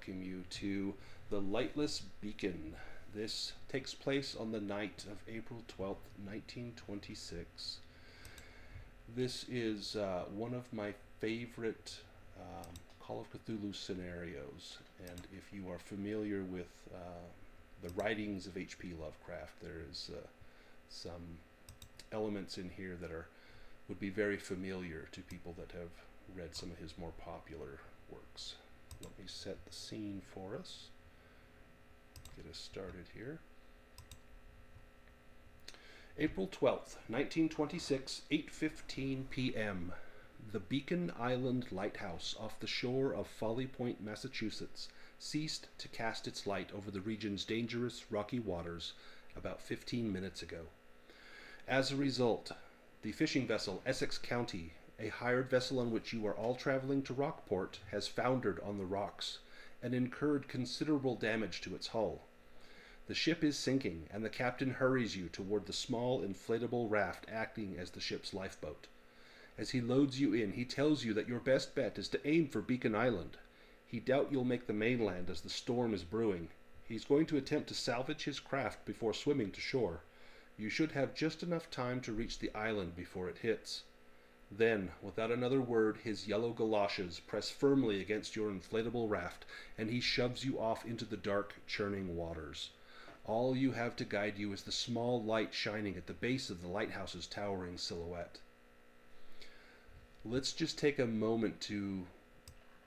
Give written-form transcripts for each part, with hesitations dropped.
welcome you to the Lightless Beacon. This takes place on the night of April 12th, 1926. This is one of my favorite Call of Cthulhu scenarios, and if you are familiar with the writings of H.P. Lovecraft, there is some elements in here that would be very familiar to people that have read some of his more popular works. Let me set the scene for us. Get us started here. April 12th, 1926, 8:15 p.m. The Beacon Island Lighthouse off the shore of Folly Point, Massachusetts, ceased to cast its light over the region's dangerous rocky waters about 15 minutes ago. As a result, the fishing vessel Essex County, a hired vessel on which you are all traveling to Rockport, has foundered on the rocks and incurred considerable damage to its hull. The ship is sinking, and the captain hurries you toward the small inflatable raft acting as the ship's lifeboat. As he loads you in, he tells you that your best bet is to aim for Beacon Island. He doubts you'll make the mainland as the storm is brewing. He's going to attempt to salvage his craft before swimming to shore. You should have just enough time to reach the island before it hits. Then, without another word, his yellow galoshes press firmly against your inflatable raft, and he shoves you off into the dark, churning waters. All you have to guide you is the small light shining at the base of the lighthouse's towering silhouette. Let's just take a moment to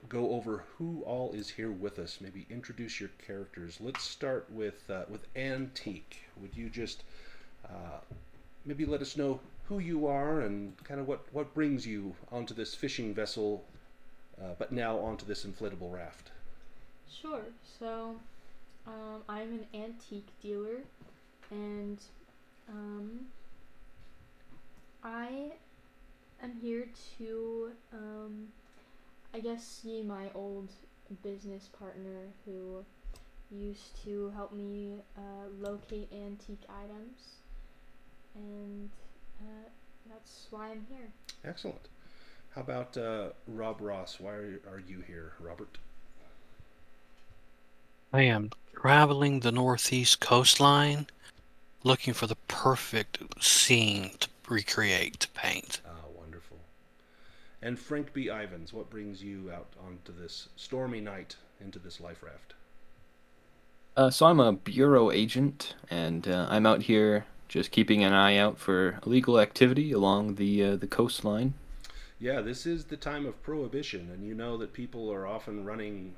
go over who all is here with us. Maybe introduce your characters. Let's start with Antique. Would you just maybe let us know who you are and kind of what brings you onto this fishing vessel, but now onto this inflatable raft? Sure. So, I'm an antique dealer, and I am here to, I guess, see my old business partner who used to help me locate antique items, and that's why I'm here. Excellent. How about Rob Ross? Why are you here, Robert? I am traveling the northeast coastline looking for the perfect scene to recreate, to paint. Ah, wonderful. And Frank B. Ivans, what brings you out onto this stormy night into this life raft? So I'm a bureau agent, and I'm out here just keeping an eye out for illegal activity along the coastline. Yeah, this is the time of prohibition, and you know that people are often running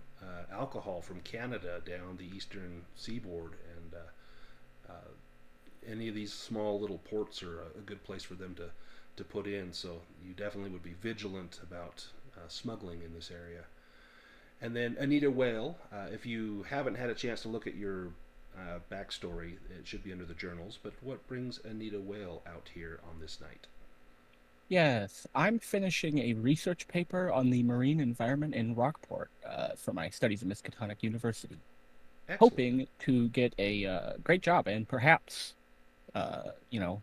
alcohol from Canada down the eastern seaboard, and any of these small little ports are a good place for them to put in. So you definitely would be vigilant about smuggling in this area. And then Anita Whale, if you haven't had a chance to look at your backstory, it should be under the journals. But what brings Anita Whale out here on this night? Yes, I'm finishing a research paper on the marine environment in Rockport for my studies at Miskatonic University. Excellent. Hoping to get a great job and perhaps, you know,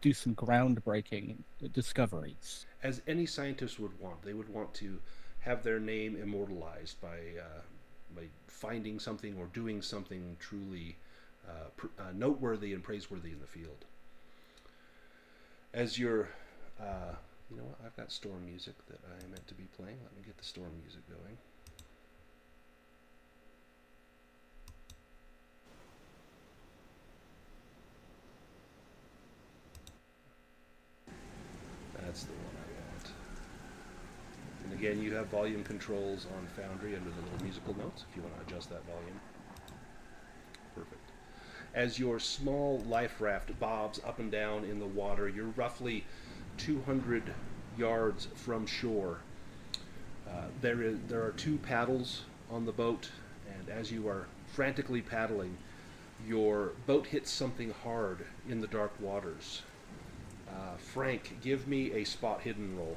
do some groundbreaking discoveries. As any scientist would want, they would want to have their name immortalized by finding something or doing something truly noteworthy and praiseworthy in the field. As you're you know what? I've got storm music that I meant to be playing. Let me get the storm music going. That's the one I want. And again, you have volume controls on Foundry under the little musical notes if you want to adjust that volume. Perfect. As your small life raft bobs up and down in the water, you're roughly 200 yards from shore. There are two paddles on the boat, and as you are frantically paddling, your boat hits something hard in the dark waters. Frank, give me a spot hidden roll.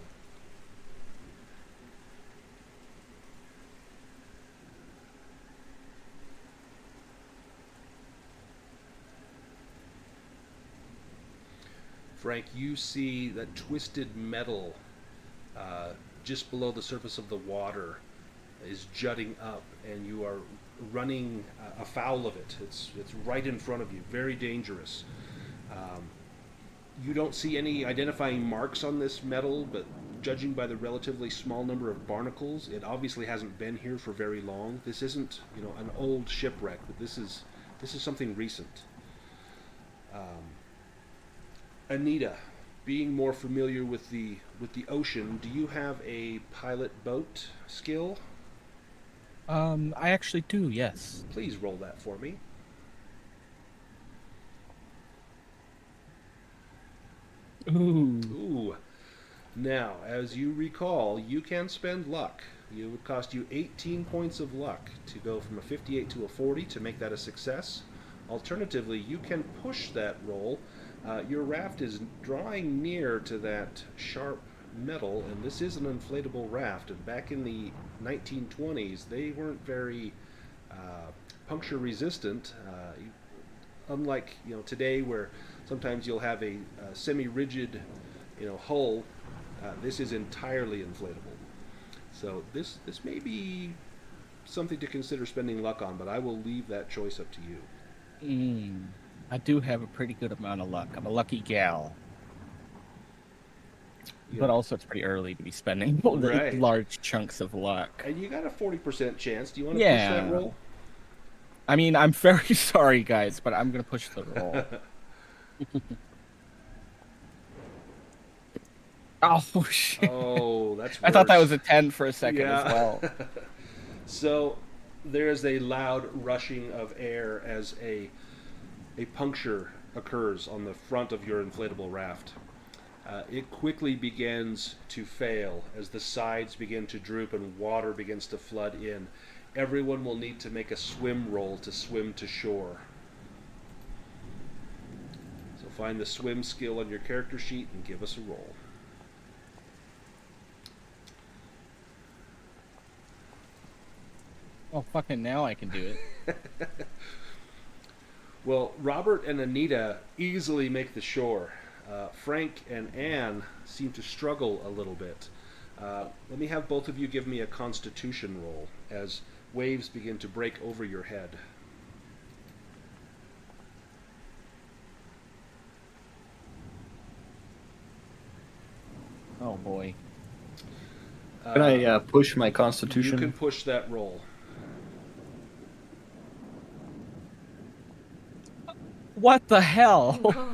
Frank, you see that twisted metal just below the surface of the water is jutting up, and you are running afoul of it. It's right in front of you, very dangerous. Um, you don't see any identifying marks on this metal, but judging by the relatively small number of barnacles, it obviously hasn't been here for very long. This isn't, an old shipwreck, but this is something recent. Anita, being more familiar with the ocean, do you have a pilot boat skill? I actually do, yes. Please roll that for me. Ooh. Now, as you recall, you can spend luck. It would cost you 18 points of luck to go from a 58 to a 40 to make that a success. Alternatively, you can push that roll. Your raft is drawing near to that sharp metal, and this is an inflatable raft. And back in the 1920s, they weren't very puncture resistant. Unlike today, where sometimes you'll have a semi-rigid hull, this is entirely inflatable. So this may be something to consider spending luck on, but I will leave that choice up to you. I do have a pretty good amount of luck. I'm a lucky gal. But also it's pretty early to be spending Right. large chunks of luck. And you got a 40% chance. Do you want to push that roll? I mean, I'm very sorry, guys, but I'm going to push the roll. Oh, shit. Oh, that's worse. I thought that was a 10 for a second as well. So there is a loud rushing of air as a puncture occurs on the front of your inflatable raft. It quickly begins to fail as the sides begin to droop and water begins to flood in. Everyone will need to make a swim roll to swim to shore. So find the swim skill on your character sheet and give us a roll. Oh, fucking now I can do it. Well, Robert and Anita easily make the shore. Frank and Anne seem to struggle a little bit. Let me have both of you give me a constitution roll as waves begin to break over your head. Oh, boy. Can I push my constitution? You can push that roll. What the hell? No.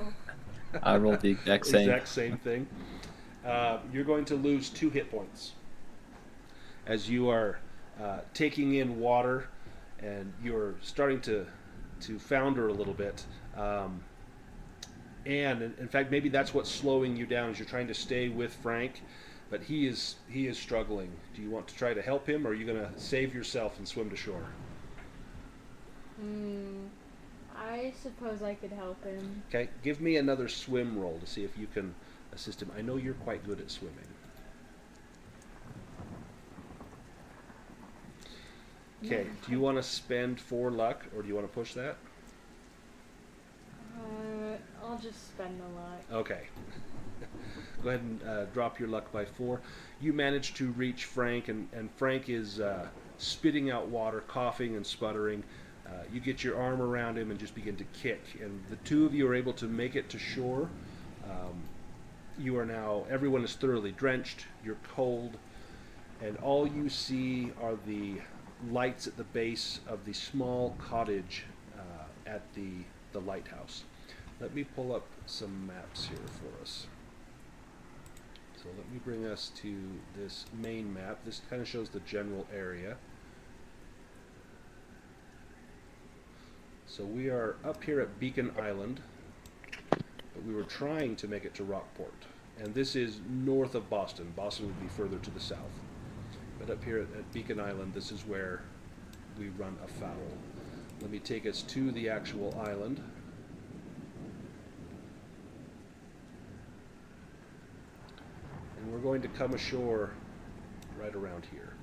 I rolled the exact same. Exact same thing. You're going to lose 2 hit points as you are taking in water and you're starting to founder a little bit. And in fact, maybe that's what's slowing you down as you're trying to stay with Frank, but he is struggling. Do you want to try to help him, or are you going to save yourself and swim to shore? I suppose I could help him. Okay, give me another swim roll to see if you can assist him. I know you're quite good at swimming. Okay, do you want to spend 4 luck, or do you want to push that? I'll just spend the luck. Okay. Go ahead and drop your luck by 4. You manage to reach Frank, and Frank is spitting out water, coughing and sputtering. You get your arm around him and just begin to kick, and the two of you are able to make it to shore. You are now, everyone is thoroughly drenched, you're cold, and all you see are the lights at the base of the small cottage at the lighthouse. Let me pull up some maps here for us. So let me bring us to this main map. This kind of shows the general area. So we are up here at Beacon Island, but we were trying to make it to Rockport. And this is north of Boston. Boston would be further to the south. But up here at Beacon Island, this is where we run afoul. Let me take us to the actual island. And we're going to come ashore right around here.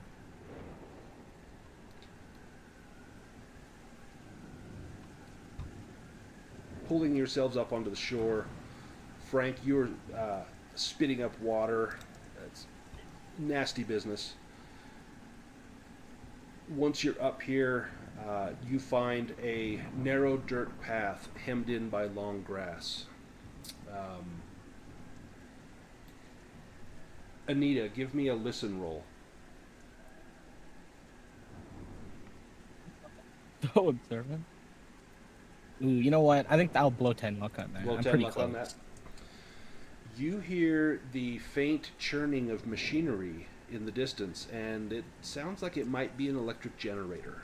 Pulling yourselves up onto the shore. Frank, you're spitting up water. That's nasty business. Once you're up here, you find a narrow dirt path hemmed in by long grass. Um, Anita, give me a listen roll. So observant. Ooh, you know what? I think I'll blow 10 luck on that. Blow I'm 10 pretty luck close. on that. You hear the faint churning of machinery in the distance, and it sounds like it might be an electric generator.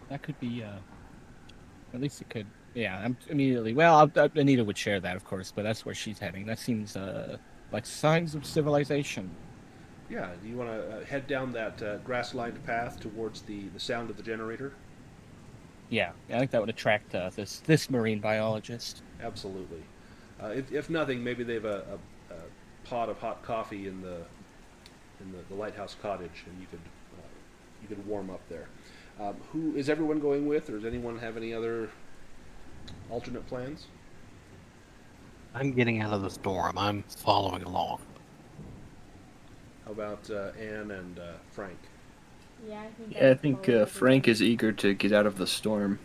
That could be, at least it could. Yeah, I'm immediately. Well, Anita would share that, of course, but that's where she's heading. That seems, like signs of civilization. Yeah, do you want to head down that grass-lined path towards the sound of the generator? Yeah, I think that would attract this marine biologist. Absolutely. If nothing, maybe they have a pot of hot coffee in the lighthouse cottage, and you could warm up there. Who is everyone going with, or does anyone have any other alternate plans? I'm getting out of the storm. I'm following along. How about Anne and Frank? Yeah, I think Yeah, I I'd think follow Frank everyone. is eager to get out of the storm.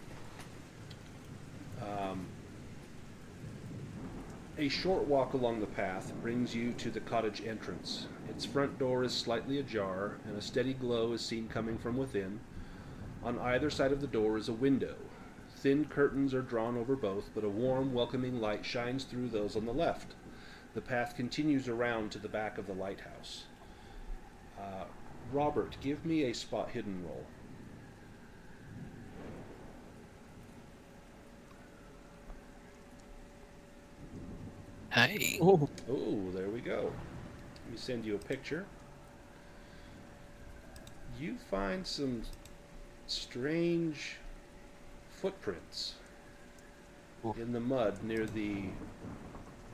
A short walk along the path brings you to the cottage entrance. Its front door is slightly ajar, and a steady glow is seen coming from within. On either side of the door is a window. Thin curtains are drawn over both, but a warm, welcoming light shines through those on the left. The path continues around to the back of the lighthouse. Robert, give me a spot hidden roll. Hey. Oh, Oh, there we go. Let me send you a picture. You find some strange footprints in the mud near the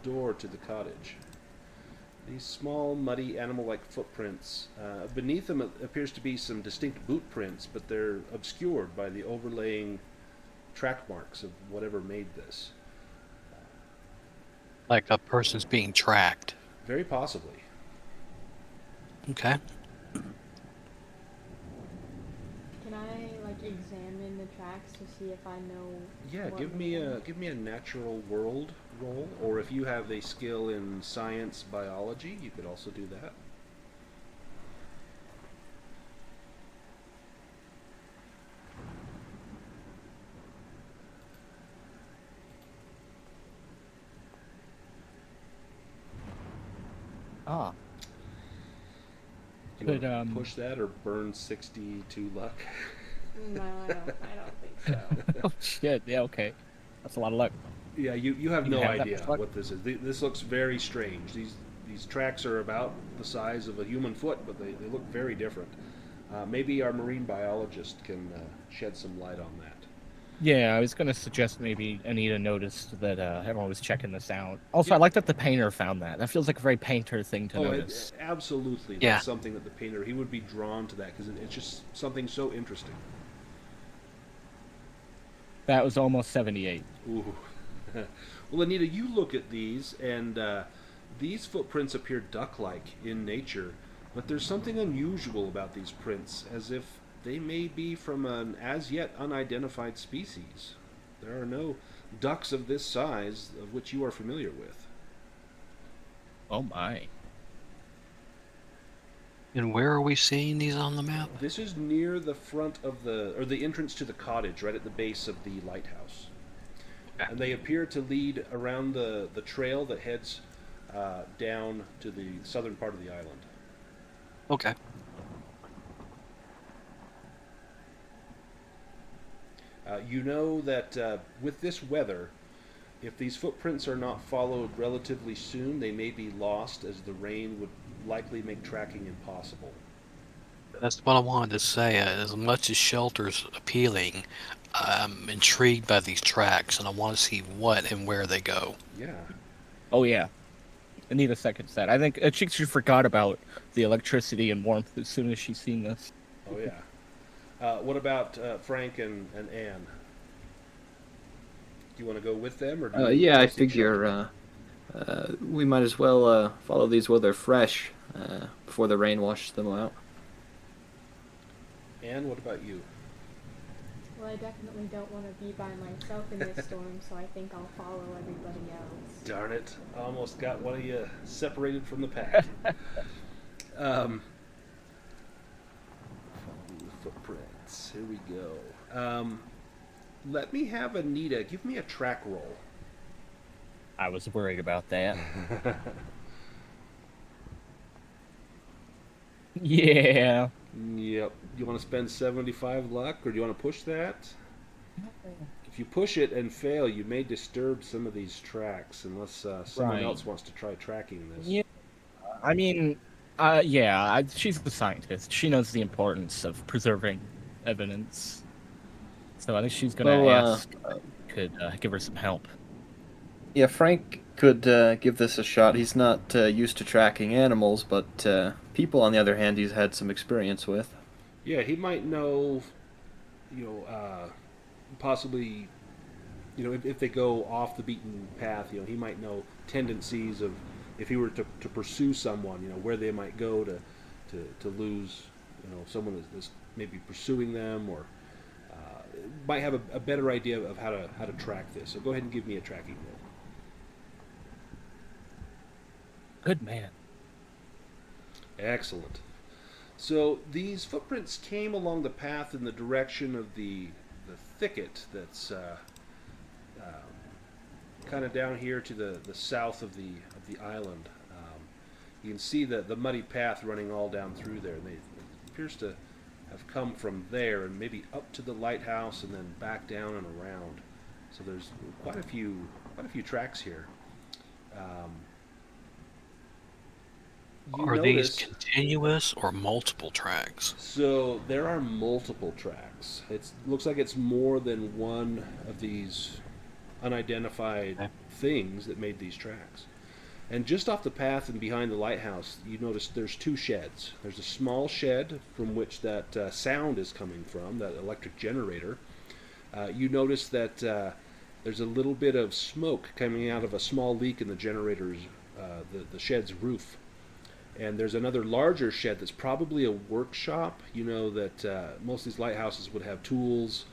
door to the cottage. These small, muddy, animal-like footprints. Beneath them appears to be some distinct boot prints, but they're obscured by the overlaying track marks of whatever made this. Like a person's being tracked. Very possibly. Okay. Can I like examine the tracks to see if I know? Yeah, what give made me them? a natural world roll, or if you have a skill in science biology, you could also do that. ah. Do you Could, want to push that or burn 62 luck? No, I don't think so. Oh shit! Yeah, okay. That's a lot of luck. Yeah, you have You no have that idea much luck? what this is. This looks very strange. These tracks are about the size of a human foot, but they look very different. Maybe our marine biologist can shed some light on that. Yeah, I was gonna suggest maybe Anita noticed that everyone was checking this out. Also, Yeah. I like that the painter found that. That feels like a very painter thing to Oh, notice. absolutely. Yeah. That's something that the painter, he would be drawn to that because it's just something so interesting. That was almost 78. Ooh. Well, Anita, you look at these, and these footprints appear duck-like in nature, but there's something unusual about these prints, as if they may be from an as-yet unidentified species. There are no ducks of this size of which you are familiar with. Oh my. And where are we seeing these on the map? This is near the front of the entrance to the cottage, right at the base of the lighthouse. Okay. And they appear to lead around the trail that heads down to the southern part of the island. Okay. You know that with this weather, if these footprints are not followed relatively soon, they may be lost as the rain would likely make tracking impossible. That's what I wanted to say. As much as shelter's appealing, I'm intrigued by these tracks, and I want to see what and where they go. Yeah. Oh yeah. Anita seconds that. I think she forgot about the electricity and warmth as soon as she's seen this. Oh, yeah. What about Frank and Anne? Do you want to go with them, or do you Yeah, I seek shelter? figure we might as well follow these while they're fresh. before the rain washes them out. And what about you? Well, I definitely don't want to be by myself in this storm, so I think I'll follow everybody else. Darn it. Almost got one of you separated from the pack. Follow the footprints. Here we go. Let me have Anita. Give me a track roll. I was worried about that. Yeah. Yep. You want to spend 75 luck, or do you want to push that? If you push it and fail, you may disturb some of these tracks, unless someone Right. else wants to try tracking this. Yeah. I mean, she's the scientist. She knows the importance of preserving evidence. So I think she's gonna ask if I could give her some help. Yeah, Frank could give this a shot. He's not used to tracking animals, but people, on the other hand, he's had some experience with. Yeah, he might know, possibly, if they go off the beaten path, he might know tendencies of, if he were to pursue someone, where they might go to lose, someone that's maybe pursuing them, or might have a better idea of how to track this. So go ahead and give me a tracking roll. Good man. Excellent. So these footprints came along the path in the direction of the thicket that's kind of down here to the south of the island. You can see the muddy path running all down through there, and it appears to have come from there and maybe up to the lighthouse and then back down and around. So there's quite a few tracks here. Are these continuous or multiple tracks? So there are multiple tracks. It looks like it's more than one of these unidentified things that made these tracks. And just off the path and behind the lighthouse, you notice there's two sheds. There's a small shed from which that sound is coming from, that electric generator. You notice that there's a little bit of smoke coming out of a small leak in the generator's, the shed's roof. And there's another larger shed that's probably a workshop. You know that most of these lighthouses would have tools,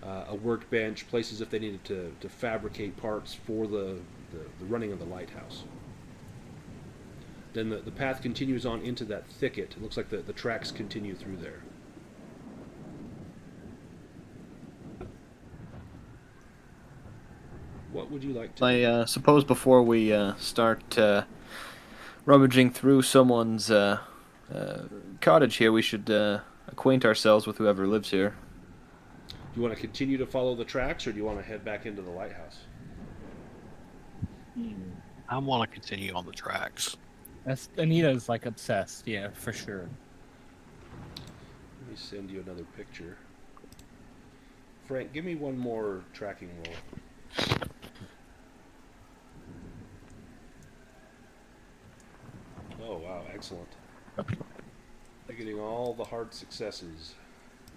a workbench, places if they needed to fabricate parts for the running of the lighthouse. Then the path continues on into that thicket. It looks like the tracks continue through there. What would you like to do? I suppose before we start rummaging through someone's cottage here, we should acquaint ourselves with whoever lives here. Do you want to continue to follow the tracks, or do you want to head back into the lighthouse? I want to continue on the tracks. Anita's like obsessed, yeah, for sure. Let me send you another picture. Frank, give me one more tracking roll. Oh, wow, excellent. You're getting all the hard successes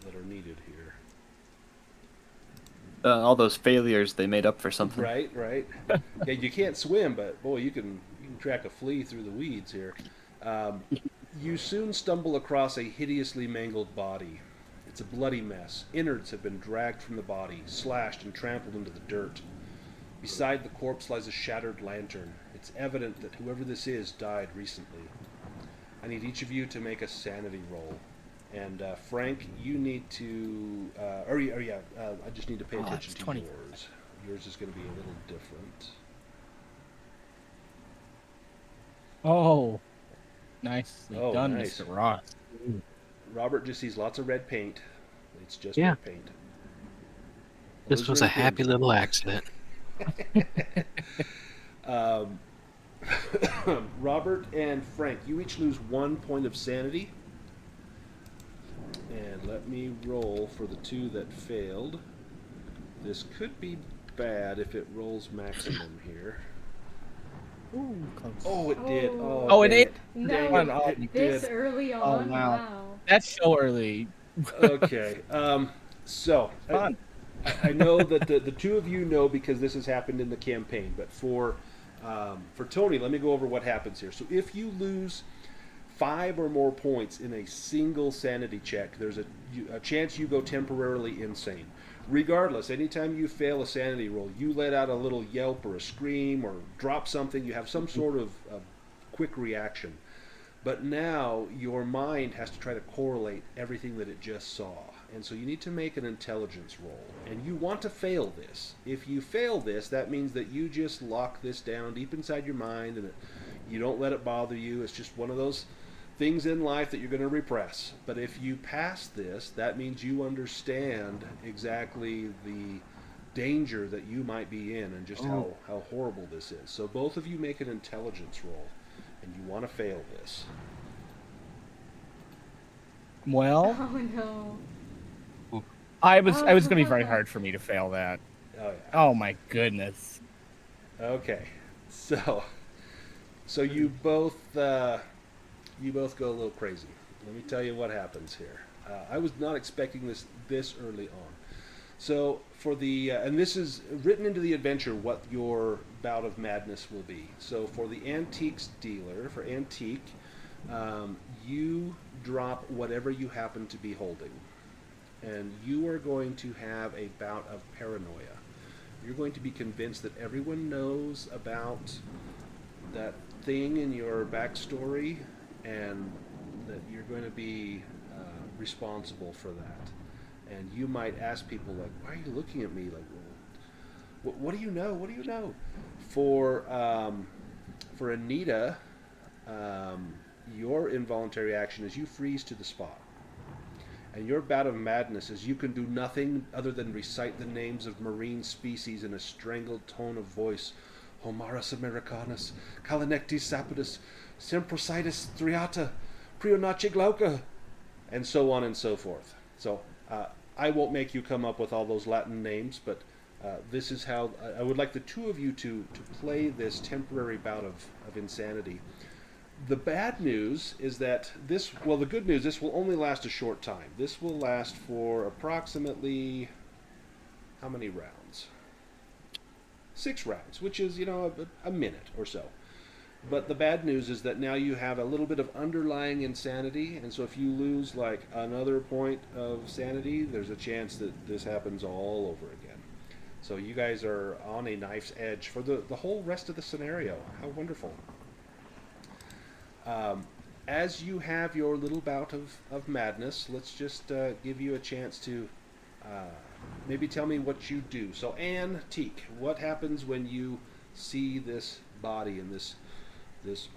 that are needed here. All those failures, they made up for something. Right. Yeah, you can't swim, but boy, you can track a flea through the weeds here. You soon stumble across a hideously mangled body. It's a bloody mess. Innards have been dragged from the body, slashed and trampled into the dirt. Beside the corpse lies a shattered lantern. It's evident that whoever this is died recently. I need each of you to make a sanity roll. And Frank, you need to, I just need to pay attention to 20. yours. Yours is going to be a little different. Oh, nicely done, nice. Mr. Ross. Robert just sees lots of red paint. It's just Yeah. red paint. This Those was are a happy good. little accident. Robert and Frank, you each lose 1 point of sanity. And let me roll for the two that failed. This could be bad if it rolls maximum here. Ooh, close. Oh, it did. Oh. Oh, it dang did? No, Dang it. It this did. early on, wow. wow. That's so early. Okay. So Fun. I know that the two of you know because this has happened in the campaign, but for Tony, let me go over what happens here. So if you lose 5 or more points in a single sanity check, there's a chance you go temporarily insane. Regardless, anytime you fail a sanity roll, you let out a little yelp or a scream or drop something, you have some sort of quick reaction. But now your mind has to try to correlate everything that it just saw. And so you need to make an intelligence roll. And you want to fail this. If you fail this, that means that you just lock this down deep inside your mind and you don't let it bother you. It's just one of those things in life that you're going to repress. But if you pass this, that means you understand exactly the danger that you might be in and just how horrible this is. So both of you make an intelligence roll. And you want to fail this. Well, Oh no. it was going to be very hard for me to fail that. Oh yeah. Oh my goodness. Okay. So you both go a little crazy. Let me tell you what happens here. I was not expecting this early on. So for the and this is written into the adventure what your bout of madness will be. So for the antiques dealer, for antique, you drop whatever you happen to be holding, and you are going to have a bout of paranoia. You're going to be convinced that everyone knows about that thing in your backstory, and that you're going to be responsible for that. And you might ask people like, "Why are you looking at me? Like, what do you know? What do you know?" For Anita, your involuntary action is you freeze to the spot, and your bout of madness is you can do nothing other than recite the names of marine species in a strangled tone of voice: Homarus americanus, Calanectes sapidus, Semprositis striata, Prionache glauca, and so on and so forth. So I won't make you come up with all those Latin names, but this is how I would like the two of you to play this temporary bout of insanity. The bad news is that the good news, this will only last a short time. This will last for approximately, how many rounds? 6 rounds, which is, a minute or so. But the bad news is that now you have a little bit of underlying insanity, and so if you lose like another point of sanity, there's a chance that this happens all over again. So you guys are on a knife's edge for the whole rest of the scenario. How wonderful. As you have your little bout of madness, let's just give you a chance to maybe tell me what you do. So Antique, what happens when you see this body in this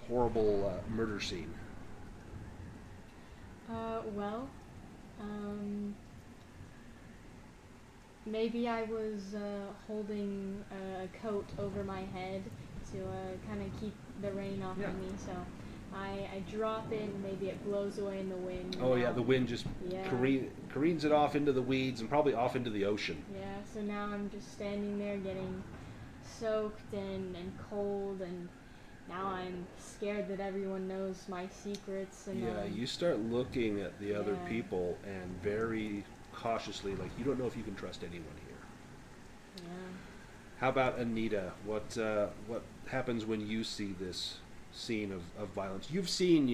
horrible murder scene? Well, maybe I was holding a coat over my head to kind of keep the rain off of me, so I drop it and maybe it blows away in the wind. Oh yeah, the wind just careens it off into the weeds and probably off into the ocean. Yeah, so now I'm just standing there getting soaked and cold, and now I'm scared that everyone knows my secrets. And you start looking at the other people and very cautiously, like you don't know if you can trust anyone here. Yeah. How about Anita? What happens when you see this scene of violence? You've seen,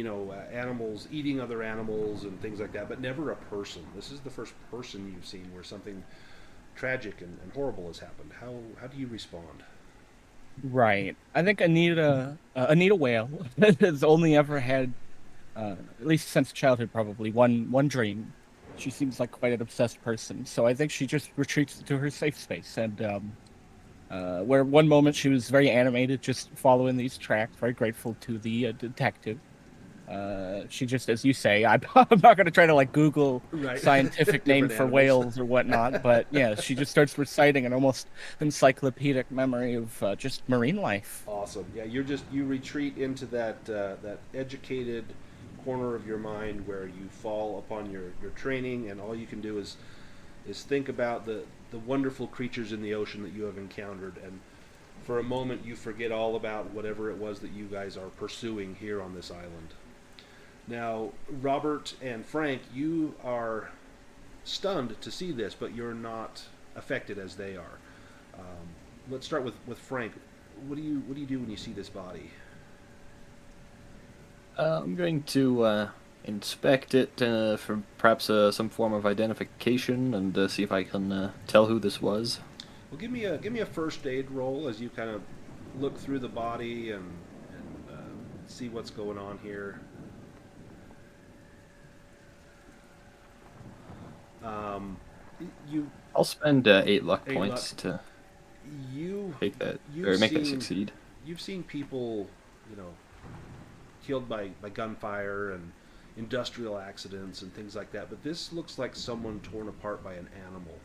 animals eating other animals and things like that, but never a person. This is the first person you've seen where something tragic and horrible has happened. How do you respond? Right. I think Anita Whale has only ever had, at least since childhood, probably one dream. She seems like quite an obsessed person, so I think she just retreats to her safe space. And where one moment she was very animated, just following these tracks, very grateful to the detective. She just, as you say, I'm not going to try to like Google scientific name for animals. whales or whatnot, but yeah, she just starts reciting an almost encyclopedic memory of just marine life. Awesome. Yeah, you retreat into that educated corner of your mind where you fall upon your training, and all you can do is think about the wonderful creatures in the ocean that you have encountered, and for a moment you forget all about whatever it was that you guys are pursuing here on this island. Now, Robert and Frank, you are stunned to see this, but you're not affected as they are. Let's start with Frank. What do you do when you see this body? I'm going to inspect it for perhaps some form of identification and see if I can tell who this was. Well, give me a first aid roll as you kind of look through the body and see what's going on here. You I'll spend 8 luck 8 points luck. to You take that you've or make that seen succeed. you've seen people, killed by gunfire and industrial accidents and things like that, but this looks like someone torn apart by an animal.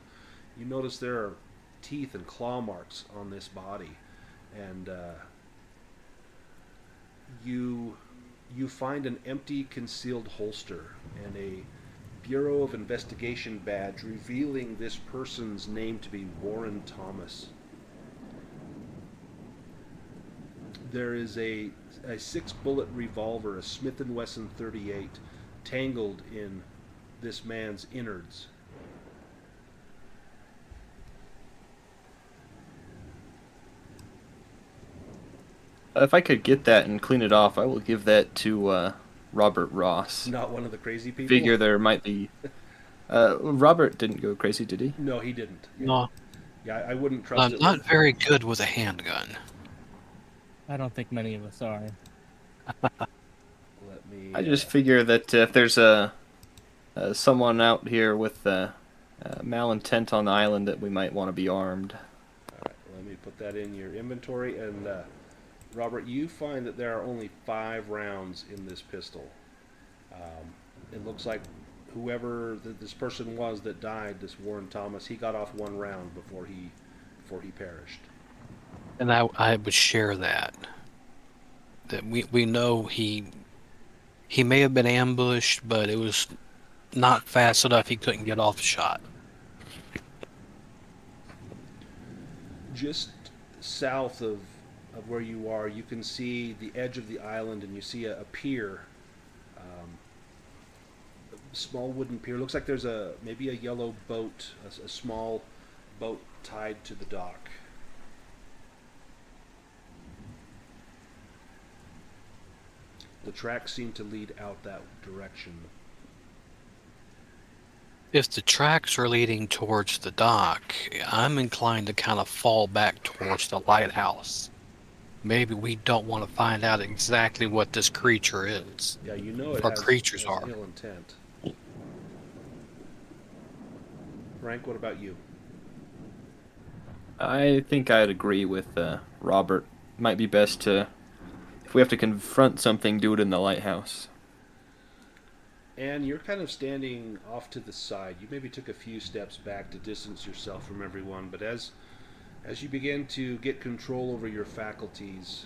You notice there are teeth and claw marks on this body, and you find an empty concealed holster and a Bureau of Investigation badge revealing this person's name to be Warren Thomas. There is a 6-bullet revolver, a Smith & Wesson 38, tangled in this man's innards. If I could get that and clean it off, I will give that to Robert Ross. Not one of the crazy people? Figure there might be... Robert didn't go crazy, did he? No, he didn't. No, Yeah, I wouldn't trust I'm it. not very good with a handgun. I don't think many of us are. Let me. I just figure that if there's someone out here with malintent on the island, that we might want to be armed. All right, let me put that in your inventory. And Robert, you find that there are only 5 rounds in this pistol. It looks like whoever this person was that died, this Warren Thomas, he got off 1 round before he perished. And I would share that. That we know he may have been ambushed, but it was not fast enough. He couldn't get off the shot. Just south of where you are, you can see the edge of the island, and you see a pier, a small wooden pier. Looks like there's maybe a yellow boat, a small boat tied to the dock. The tracks seem to lead out that direction. If the tracks are leading towards the dock, I'm inclined to kind of fall back towards the lighthouse. Maybe we don't want to find out exactly what this creature is. Yeah, you know it Or has, creatures has are. ill intent. Frank, what about you? I think I'd agree with Robert. Might be best to, if we have to confront something, do it in the lighthouse. And you're kind of standing off to the side. You maybe took a few steps back to distance yourself from everyone, but as you begin to get control over your faculties,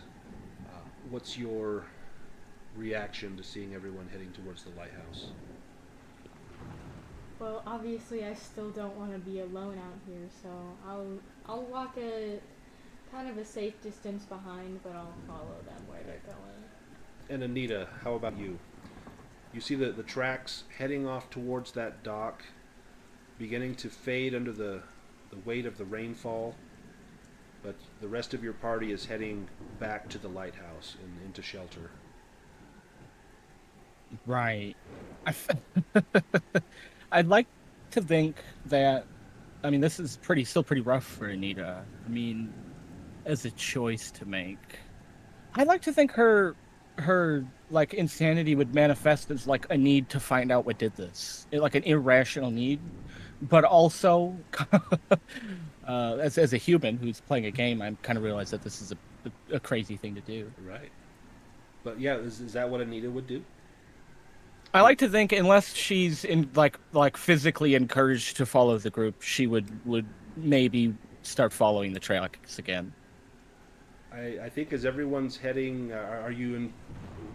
what's your reaction to seeing everyone heading towards the lighthouse? Well, obviously, I still don't want to be alone out here, so I'll walk a kind of a safe distance behind, but I'll follow them where they're going. And Anita, how about you? You see the tracks heading off towards that dock, beginning to fade under the weight of the rainfall, but the rest of your party is heading back to the lighthouse and into shelter. Right. I'd like to think that, I mean, this is still pretty rough for Anita. I mean, as a choice to make. I'd like to think her like insanity would manifest as like a need to find out what did this, like an irrational need, but also as a human who's playing a game, I kind of realize that this is a crazy thing to do. Right. But yeah, is that what Anita would do? I like to think, unless she's like physically encouraged to follow the group, she would maybe start following the tracks again. I think as everyone's heading, are you and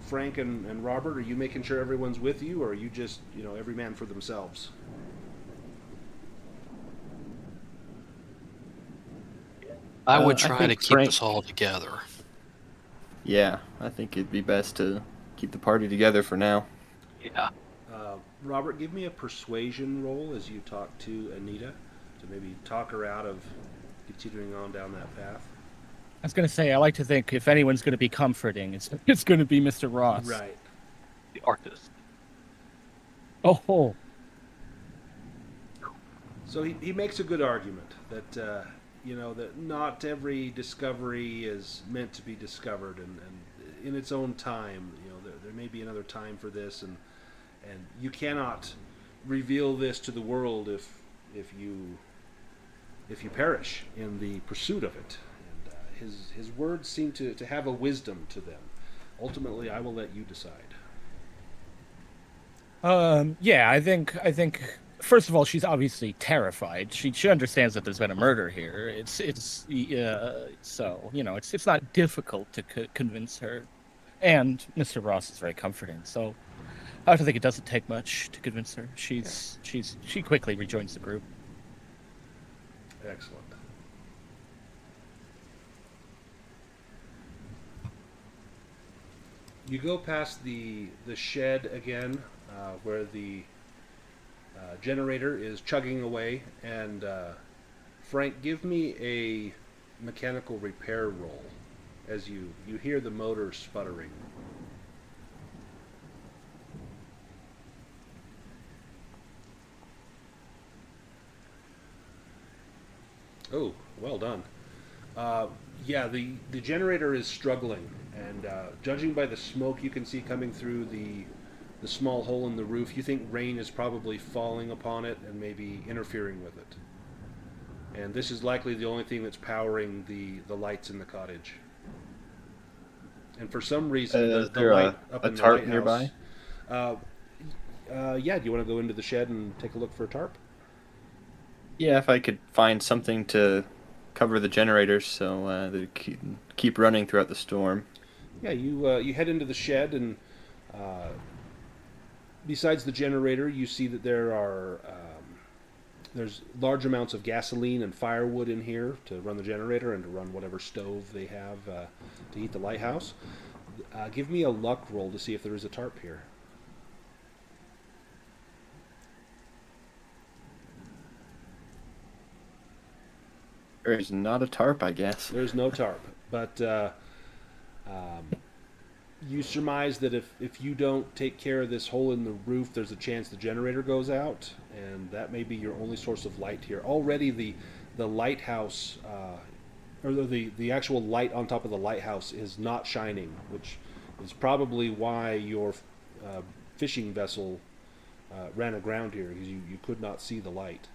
Frank and Robert, are you making sure everyone's with you, or are you just, every man for themselves? I would I try think to keep Frank- us all together. Yeah, I think it'd be best to keep the party together for now. Yeah. Robert, give me a persuasion roll as you talk to Anita to maybe talk her out of continuing on down that path. I was going to say, I like to think if anyone's going to be comforting, it's going to be Mr. Ross. Right. the artist. Oh, So he makes a good argument that that not every discovery is meant to be discovered, and in its own time, there may be another time for this, and you cannot reveal this to the world if you perish in the pursuit of it. And his words seem to have a wisdom to them. Ultimately, I will let you decide. yeah, I think first of all, she's obviously terrified. She understands that there's been a murder here. So it's not difficult to convince her, and Mr. Ross is very comforting. So I don't think it doesn't take much to convince her. She quickly rejoins the group. Excellent. You go past the shed again, where the generator is chugging away, and Frank, give me a mechanical repair roll as you hear the motor sputtering. Oh, well done. Yeah, the generator is struggling, and judging by the smoke you can see coming through the small hole in the roof, you think rain is probably falling upon it and maybe interfering with it. And this is likely the only thing that's powering the lights in the cottage. And for some reason, Is the there light up a in the tarp lighthouse. nearby? Yeah, do you want to go into the shed and take a look for a tarp? Yeah, if I could find something to cover the generators so that it keep running throughout the storm. Yeah, you head into the shed, and besides the generator, you see that there's large amounts of gasoline and firewood in here to run the generator and to run whatever stove they have to heat the lighthouse. Give me a luck roll to see if there is a tarp here. There is not a tarp, I guess. There's no tarp, but you surmise that if you don't take care of this hole in the roof, there's a chance the generator goes out, and that may be your only source of light here. Already the lighthouse, or the actual light on top of the lighthouse is not shining, which is probably why your fishing vessel ran aground here, because you could not see the light.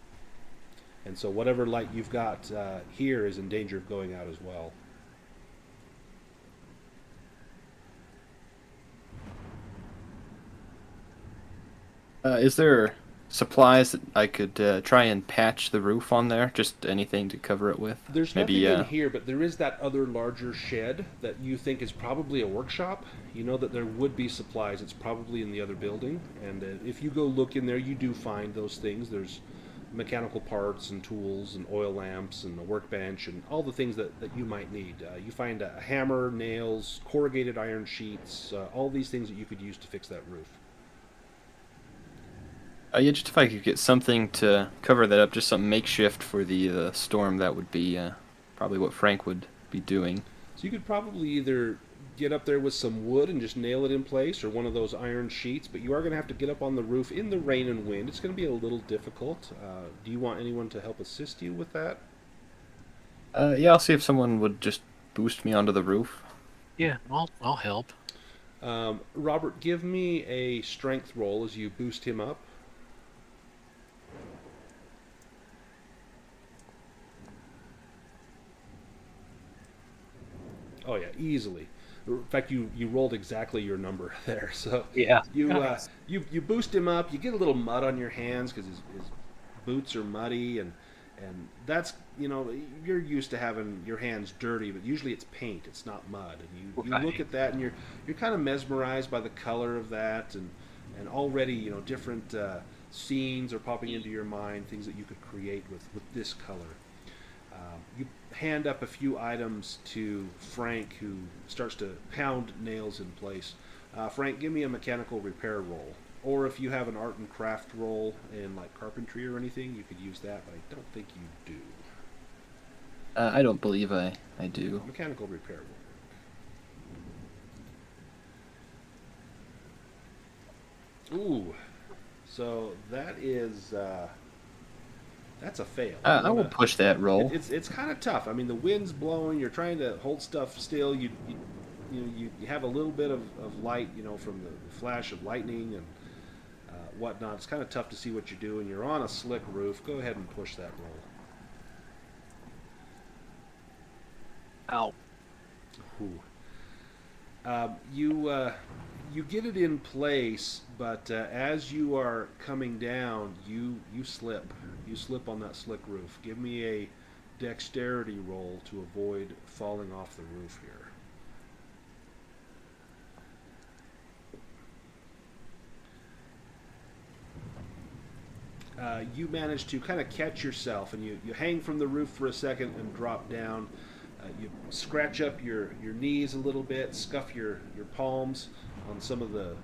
And so whatever light you've got here is in danger of going out as well. Is there supplies that I could try and patch the roof on there? Just anything to cover it with? There's Maybe, nothing in here, but there is that other larger shed that you think is probably a workshop. You know that there would be supplies. It's probably in the other building. And if you go look in there, you do find those things. There's mechanical parts and tools and oil lamps and a workbench and all the things that you might need. You find a hammer, nails, corrugated iron sheets, all these things that you could use to fix that roof. Yeah, just if I could get something to cover that up, just some makeshift for the storm, that would be probably what Frank would be doing. So you could probably either get up there with some wood and just nail it in place, or one of those iron sheets, but you are going to have to get up on the roof in the rain and wind. It's going to be a little difficult. Do you want anyone to help assist you with that? Yeah, I'll see if someone would just boost me onto the roof. Yeah, I'll help. Robert, give me a strength roll as you boost him up. Oh yeah, easily. In fact, you rolled exactly your number there. So Yeah. you boost him up. You get a little mud on your hands because his boots are muddy, and that's you're used to having your hands dirty, but usually it's paint, it's not mud. And you look at that, and you're kind of mesmerized by the color of that, and already different scenes are popping into your mind, things that you could create with this color. You hand up a few items to Frank, who starts to pound nails in place. Frank, give me a mechanical repair roll. Or if you have an art and craft roll in like carpentry or anything, you could use that, but I don't think you do. I don't believe I do. Mechanical repair roll. Ooh. So that is that's a fail. I'm I will gonna. push that roll. It's kind of tough. I mean, the wind's blowing. You're trying to hold stuff still. You have a little bit of light, from the flash of lightning and whatnot. It's kind of tough to see what you're doing. You're on a slick roof. Go ahead and push that Ow. roll. Ooh. You get it in place, but as you are coming down, you slip. You slip on that slick roof. Give me a dexterity roll to avoid falling off the roof here. You manage to kind of catch yourself, and you hang from the roof for a second and drop down. You scratch up your knees a little bit, scuff your palms on some of the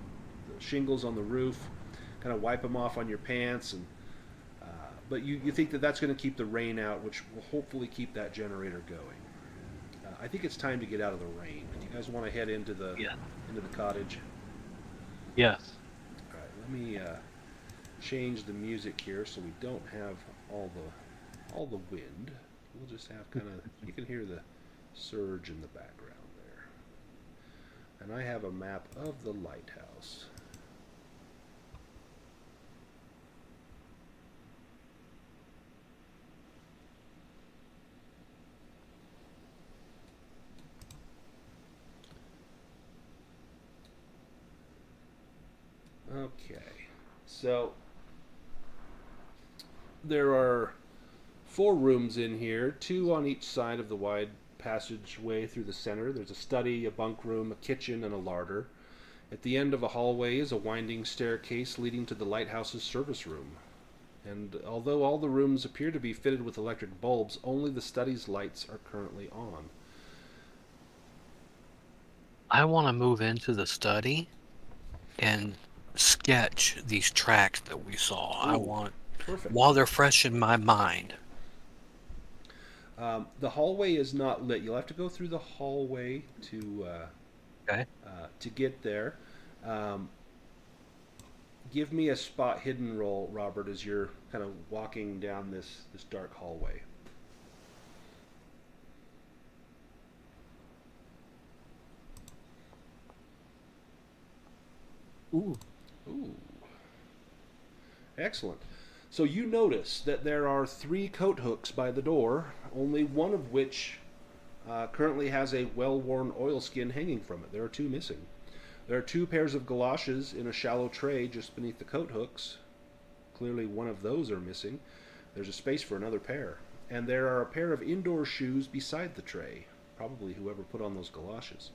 shingles on the roof, kind of wipe them off on your pants, and but you think that that's going to keep the rain out, which will hopefully keep that generator going. I think it's time to get out of the rain. Do you guys want to head into the cottage? Yes. All right, let me change the music here so we don't have all the wind. We'll just have kind of, you can hear the surge in the background there. And I have a map of the lighthouse. Okay, so there are 4 rooms in here, 2 on each side of the wide passageway through the center. There's a study, a bunk room, a kitchen, and a larder. At the end of a hallway is a winding staircase leading to the lighthouse's service room. And although all the rooms appear to be fitted with electric bulbs, only the study's lights are currently on. I want to move into the study and sketch these tracks that we saw. Ooh, I want, perfect. while they're fresh in my mind. The hallway is not lit. You'll have to go through the hallway Okay. to get there. Give me a spot hidden roll, Robert, as you're kind of walking down this dark hallway. Ooh. Ooh. Excellent. So you notice that there are 3 coat hooks by the door, only one of which currently has a well-worn oilskin hanging from it. There are 2 missing. There are 2 pairs of galoshes in a shallow tray just beneath the coat hooks. Clearly one of those are missing. There's a space for another pair. And there are a pair of indoor shoes beside the tray. Probably whoever put on those galoshes.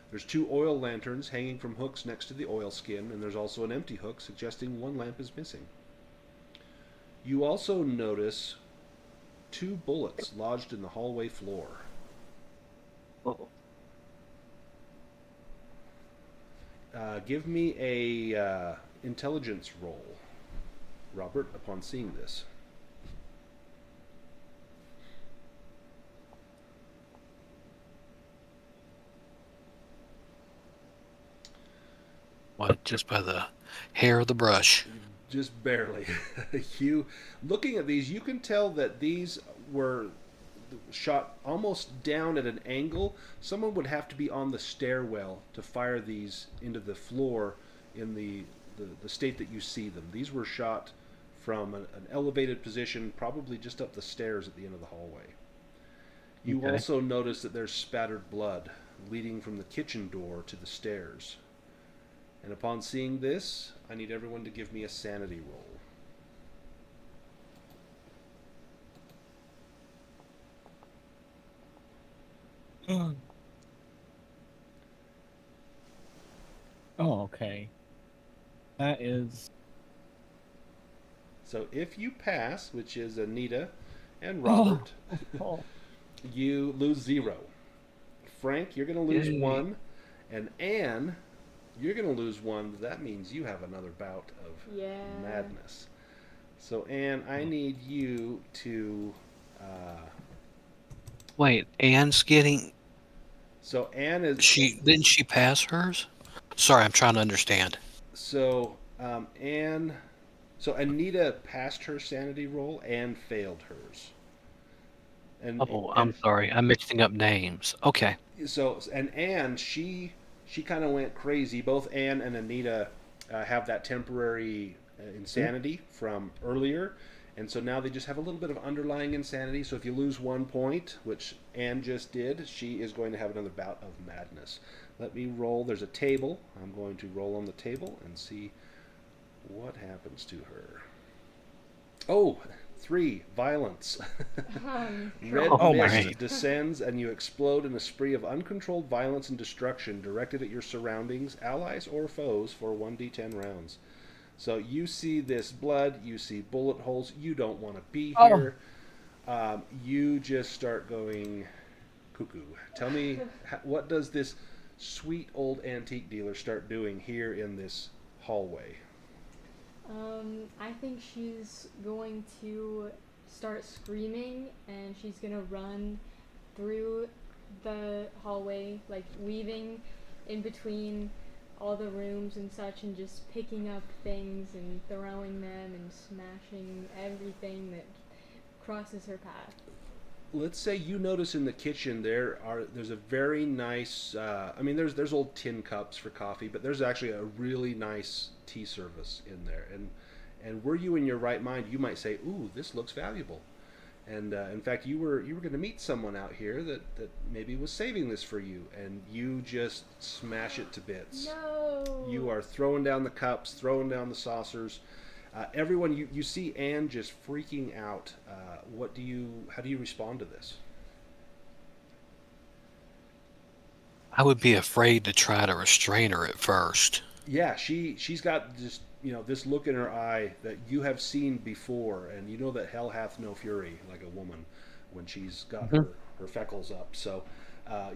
There's 2 oil lanterns hanging from hooks next to the oilskin, and there's also an empty hook suggesting one lamp is missing. You also notice 2 bullets lodged in the hallway floor. Oh. Give me a intelligence roll, Robert, upon seeing this. What? Just by the hair of the brush. Just barely. Looking at these, you can tell that these were shot almost down at an angle. Someone would have to be on the stairwell to fire these into the floor in the state that you see them. These were shot from an elevated position, probably just up the stairs at the end of the hallway. You also notice that there's spattered blood leading from the kitchen door to the stairs. And upon seeing this, I need everyone to give me a sanity roll. Oh, okay. That is. So if you pass, which is Anita and Robert, Oh. you lose 0. Frank, you're going to lose Yay. 1. And Anne, you're going to lose 1. That means you have another bout of madness. So Anne, I need you to... Wait, Anne's getting... So Anne is... Didn't she pass hers? Sorry, I'm trying to understand. So Anne. So Anita passed her sanity roll and failed hers. Oh, And I'm sorry. I'm mixing up names. Okay. and Anne, she kind of went crazy. Both Anne and Anita have that temporary insanity from earlier, and so now they just have a little bit of underlying insanity. So if you lose 1 point, which Anne just did, she is going to have another bout of madness. Let me roll. There's a table. I'm going to roll on the table and see what happens to her. Oh, 3, violence. Red Oh, mist my. descends and you explode in a spree of uncontrolled violence and destruction directed at your surroundings, allies or foes, for 1d10 rounds. So you see this blood, you see bullet holes, you don't want to be here. You just start going cuckoo. Tell me, what does this sweet old antique dealer start doing here in this hallway? I think she's going to start screaming, and she's gonna run through the hallway, like weaving in between all the rooms and such, and just picking up things and throwing them and smashing everything that crosses her path. Let's say you notice in the kitchen there's a very nice there's old tin cups for coffee, but there's actually a really nice tea service in there, and were you in your right mind, you might say, ooh, this looks valuable. And in fact, you were going to meet someone out here that maybe was saving this for you, and you just smash it to bits. No. You are throwing down the cups, throwing down the saucers. Everyone, you see Anne just freaking out. How do you respond to this? I would be afraid to try to restrain her at first. Yeah, she's got this this look in her eye that you have seen before, and you know that hell hath no fury like a woman when she's got her freckles up. So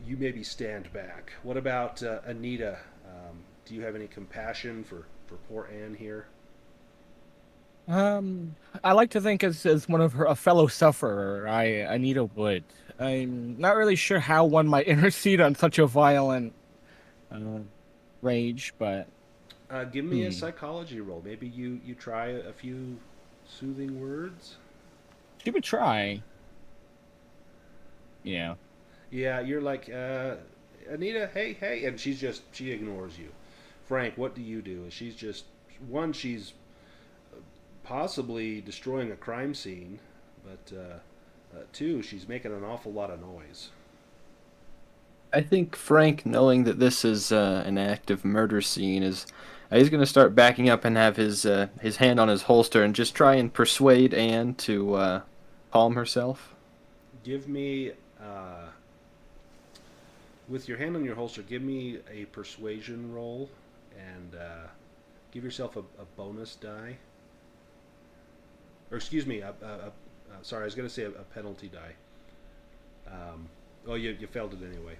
you maybe stand back. What about Anita? Do you have any compassion for poor Anne here? I like to think as one of a fellow sufferer, Anita would. I'm not really sure how one might intercede on such a violent rage, but Give me a psychology roll. Maybe you try a few soothing words. she would try. Yeah. Yeah, you're like, Anita, hey, and she ignores you. Frank, what do you do? She's possibly destroying a crime scene, but 2, she's making an awful lot of noise. I think Frank, knowing that this is an active murder scene, he's going to start backing up and have his hand on his holster and just try and persuade Anne to calm herself. Give me, with your hand on your holster, give me a persuasion roll, and give yourself a bonus die. Or excuse me, sorry, I was going to say a penalty die. You failed it anyway.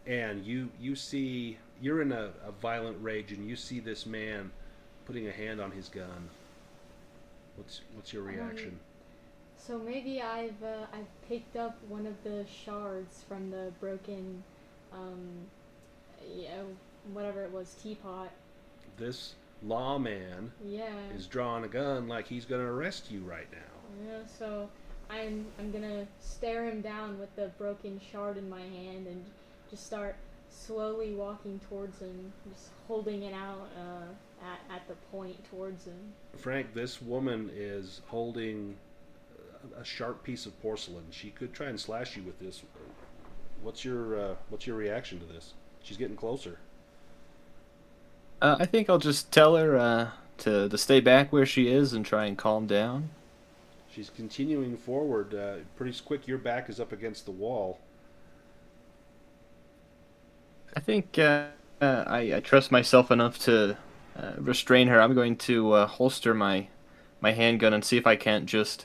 And you see, you're in a violent rage, and you see this man putting a hand on his gun. What's your reaction? So maybe I've picked up one of the shards from the broken, whatever it was, teapot. This lawman is drawing a gun like he's going to arrest you right now. Yeah, so I'm gonna stare him down with the broken shard in my hand and just start slowly walking towards him, just holding it out at the point towards him. Frank, this woman is holding a sharp piece of porcelain. She could try and slash you with this. What's your reaction to this? She's getting closer. I think I'll just tell her to stay back where she is and try and calm down. She's continuing forward. Pretty quick, your back is up against the wall. I think I trust myself enough to restrain her. I'm going to holster my handgun and see if I can't just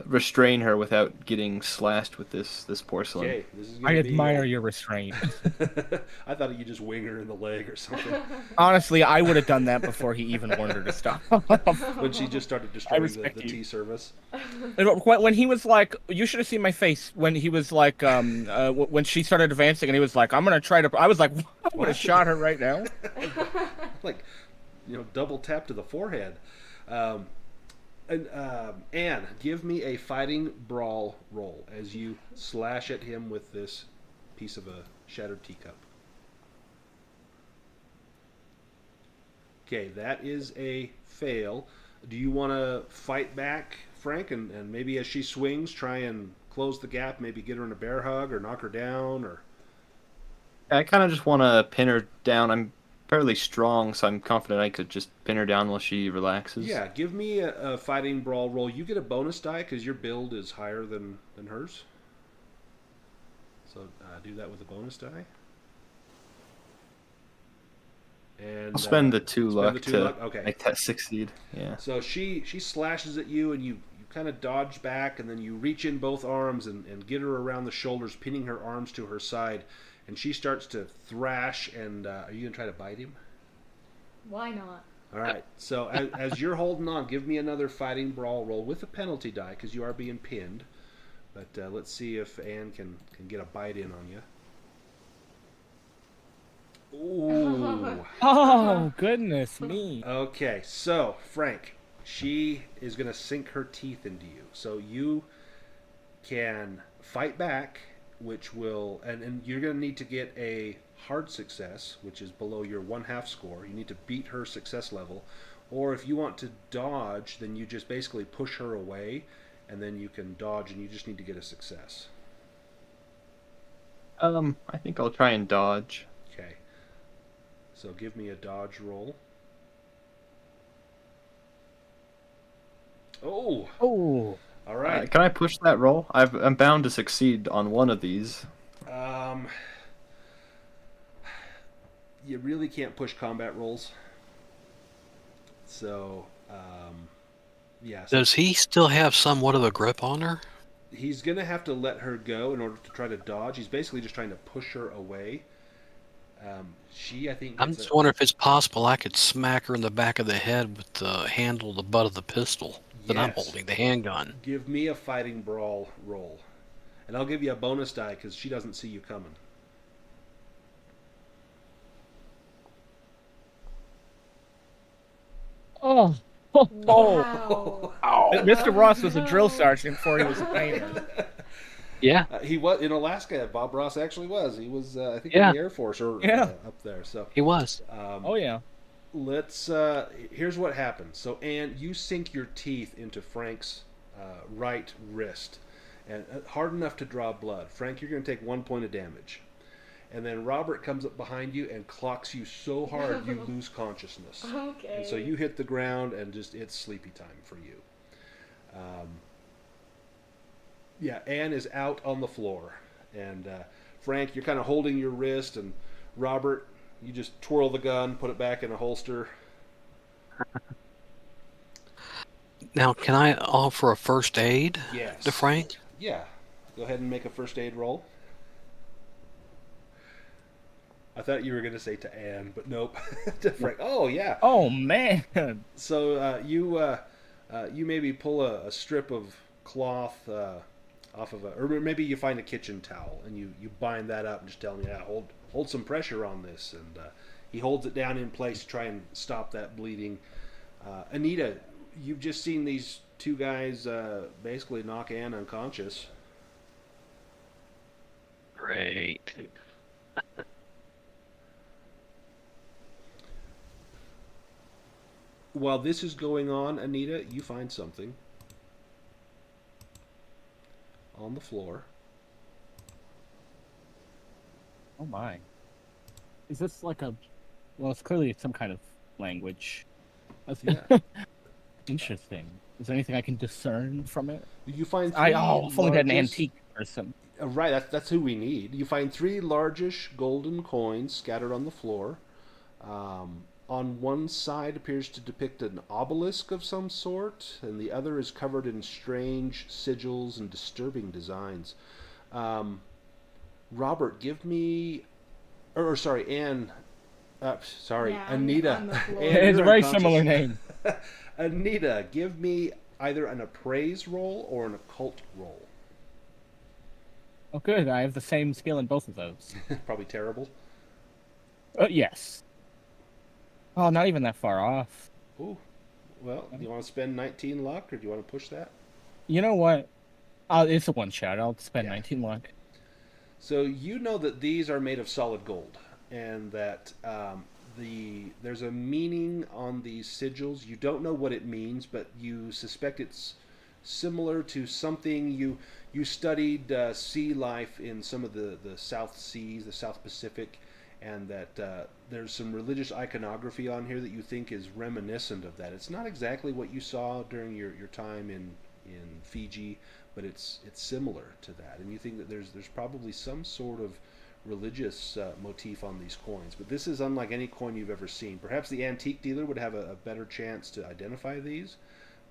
restrain her without getting slashed with this porcelain. Okay, this is I gonna admire be, your restraint. I thought you just wing her in the leg or something. Honestly, I would have done that before he even warned her to stop. When she just started destroying the respect you. tea service. When he was like, you should have seen my face when he was like, when she started advancing and he was like, I'm gonna try to. I was like, I would have shot her right now. like, double tap to the forehead. Um, Anne, give me a fighting brawl roll as you slash at him with this piece of a shattered teacup. Okay, that is a fail. Do you want to fight back, Frank, and maybe as she swings, try and close the gap, maybe get her in a bear hug or knock her down, or... I kind of just want to pin her down. I'm fairly strong, so I'm confident I could just pin her down while she relaxes. Yeah, give me a fighting brawl roll. You get a bonus die because your build is higher than hers. So do that with a bonus die. And I'll spend the two spend luck the two to luck? Okay. make that succeed. Yeah. So she slashes at you, and you kind of dodge back, and then you reach in both arms and get her around the shoulders, pinning her arms to her side, and she starts to thrash. And are you gonna try to bite him? Why not? All right. So as you're holding on, give me another fighting brawl roll with a penalty die because you are being pinned. But let's see if Anne can get a bite in on you. Ooh. Oh, goodness me. Okay, so Frank, she is going to sink her teeth into you. So you can fight back, which will, and you're going to need to get a hard success, which is below your 1/2 score. You need to beat her success level. Or if you want to dodge, then you just basically push her away, and then you can dodge, and you just need to get a success. I think I'll try and dodge. Okay. So give me a dodge roll. Oh! Oh. All right. Can I push that roll? I'm bound to succeed on one of these. You really can't push combat rolls. So, yeah. So Does he still have somewhat of a grip on her? he's going to have to let her go in order to try to dodge. He's basically just trying to push her away. She, I think, I'm just wondering if it's possible I could smack her in the back of the head with the handle, the butt of the pistol that I'm Yes. holding, the handgun. Give me a fighting brawl roll. And I'll give you a bonus die because she doesn't see you coming. Oh. Oh. Wow. Mr. Ross was a drill sergeant before he was a painter. Yeah. He was in Alaska. Bob Ross actually was. He was, I think, Yeah. in the Air Force or Yeah. up there. So He was. Oh, yeah. let's. Here's what happens. So, Anne, you sink your teeth into Frank's right wrist, and hard enough to draw blood. Frank, you're going to take 1 point of damage, and then Robert comes up behind you and clocks you so hard you lose consciousness. Okay. And so you hit the ground, and just it's sleepy time for you. Yeah, Anne is out on the floor, and Frank, you're kind of holding your wrist, and Robert, you just twirl the gun, put it back in a holster. Now, can I offer a first aid Yes. to Frank? Yeah. Go ahead and make a first aid roll. I thought you were going to say to Anne, but nope. To Frank. Oh, yeah. Oh, man. So you maybe pull a strip of cloth off of or maybe you find a kitchen towel and you bind that up and just tell him, yeah, hold some pressure on this, and he holds it down in place to try and stop that bleeding. Anita, you've just seen these two guys basically knock Anne unconscious. Great. While this is going on, Anita, you find something on the floor. Oh, my. Is this like a... Well, it's clearly some kind of language. Yeah. Interesting. Is there anything I can discern from it? You find If only we had an largest- antique person. Right, that's who we need. You find 3 largish golden coins scattered on the floor. On one side appears to depict an obelisk of some sort, and the other is covered in strange sigils and disturbing designs. Robert, give me... Or sorry, Anne... sorry, Yeah, Anita. on the floor. Anne, It's a you're very unconscious. similar name. Anita, give me either an appraise roll or an occult roll. Oh, good. I have the same skill in both of those. Probably terrible. Yes. Oh, not even that far off. Ooh. Well, do you want to spend 19 luck, or do you want to push that? You know what? It's a one shot. I'll spend Yeah. 19 luck. So you know that these are made of solid gold, and that there's a meaning on these sigils. You don't know what it means, but you suspect it's similar to something you studied sea life in some of the South Seas, the South Pacific, and that there's some religious iconography on here that you think is reminiscent of that. It's not exactly what you saw during your time in Fiji, but it's similar to that, and you think that there's probably some sort of religious motif on these coins. But this is unlike any coin you've ever seen. Perhaps the antique dealer would have a better chance to identify these,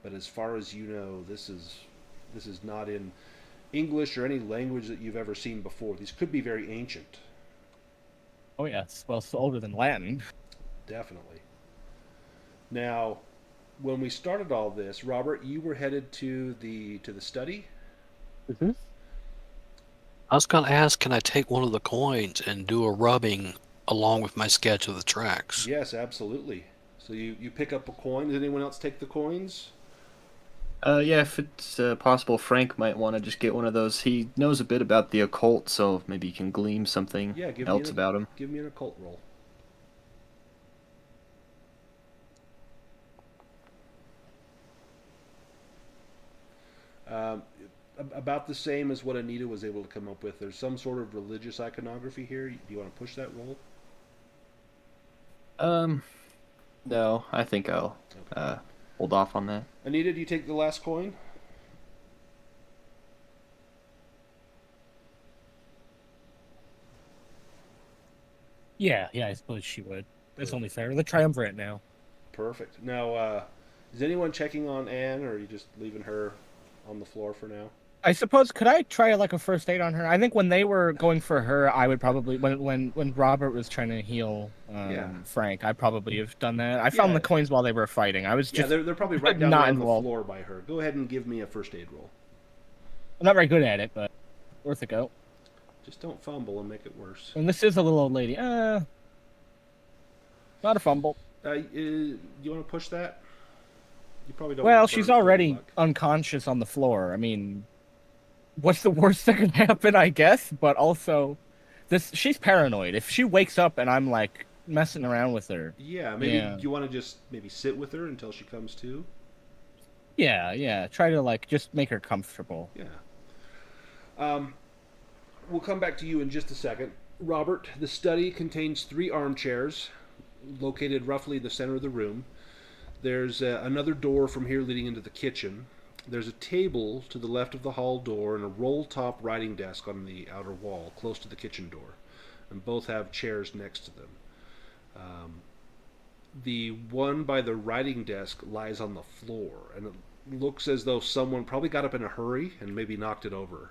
but as far as you know, this is not in English or any language that you've ever seen before. These could be very ancient. Oh yes, well, it's older than Latin. Definitely. Now, when we started all this, Robert, you were headed to the study. Mm-hmm. I was going to ask, can I take one of the coins and do a rubbing along with my sketch of the tracks? Yes, absolutely. So you pick up a coin. Does anyone else take the coins? Yeah, if it's possible, Frank might want to just get one of those. He knows a bit about the occult, so maybe he can glean something Yeah, else about him. give me an occult roll. Um, about the same as what Anita was able to come up with. There's some sort of religious iconography here. Do you want to push that roll? No, I think I'll Okay. hold off on that. Anita, do you take the last coin? Yeah, I suppose she would. That's only fair. The triumvirate now. Perfect. Now, is anyone checking on Anne, or are you just leaving her on the floor for now? I suppose could I try like a first aid on her? I think when they were going for her, I would probably when Robert was trying to heal Yeah. Frank, I probably have done that. I found Yeah. the coins while they were fighting. I was Yeah, just they're probably right down there not on the involved. floor by her. Go ahead and give me a first aid roll. I'm not very good at it, but worth a go. Just don't fumble and make it worse. And this is a little old lady. Not a fumble. You want to push that? You probably don't. Well, want to she's burn already luck. unconscious on the floor. I mean, what's the worst that could happen, I guess? But also, she's paranoid. If she wakes up and I'm like messing around with her. Yeah, maybe you want to just maybe sit with her until she comes to. Yeah. Try to like just make her comfortable. Yeah. We'll come back to you in just a second. Robert, the study contains 3 armchairs located roughly in the center of the room. There's another door from here leading into the kitchen. There's a table to the left of the hall door and a roll-top writing desk on the outer wall, close to the kitchen door. And both have chairs next to them. The one by the writing desk lies on the floor, and it looks as though someone probably got up in a hurry and maybe knocked it over.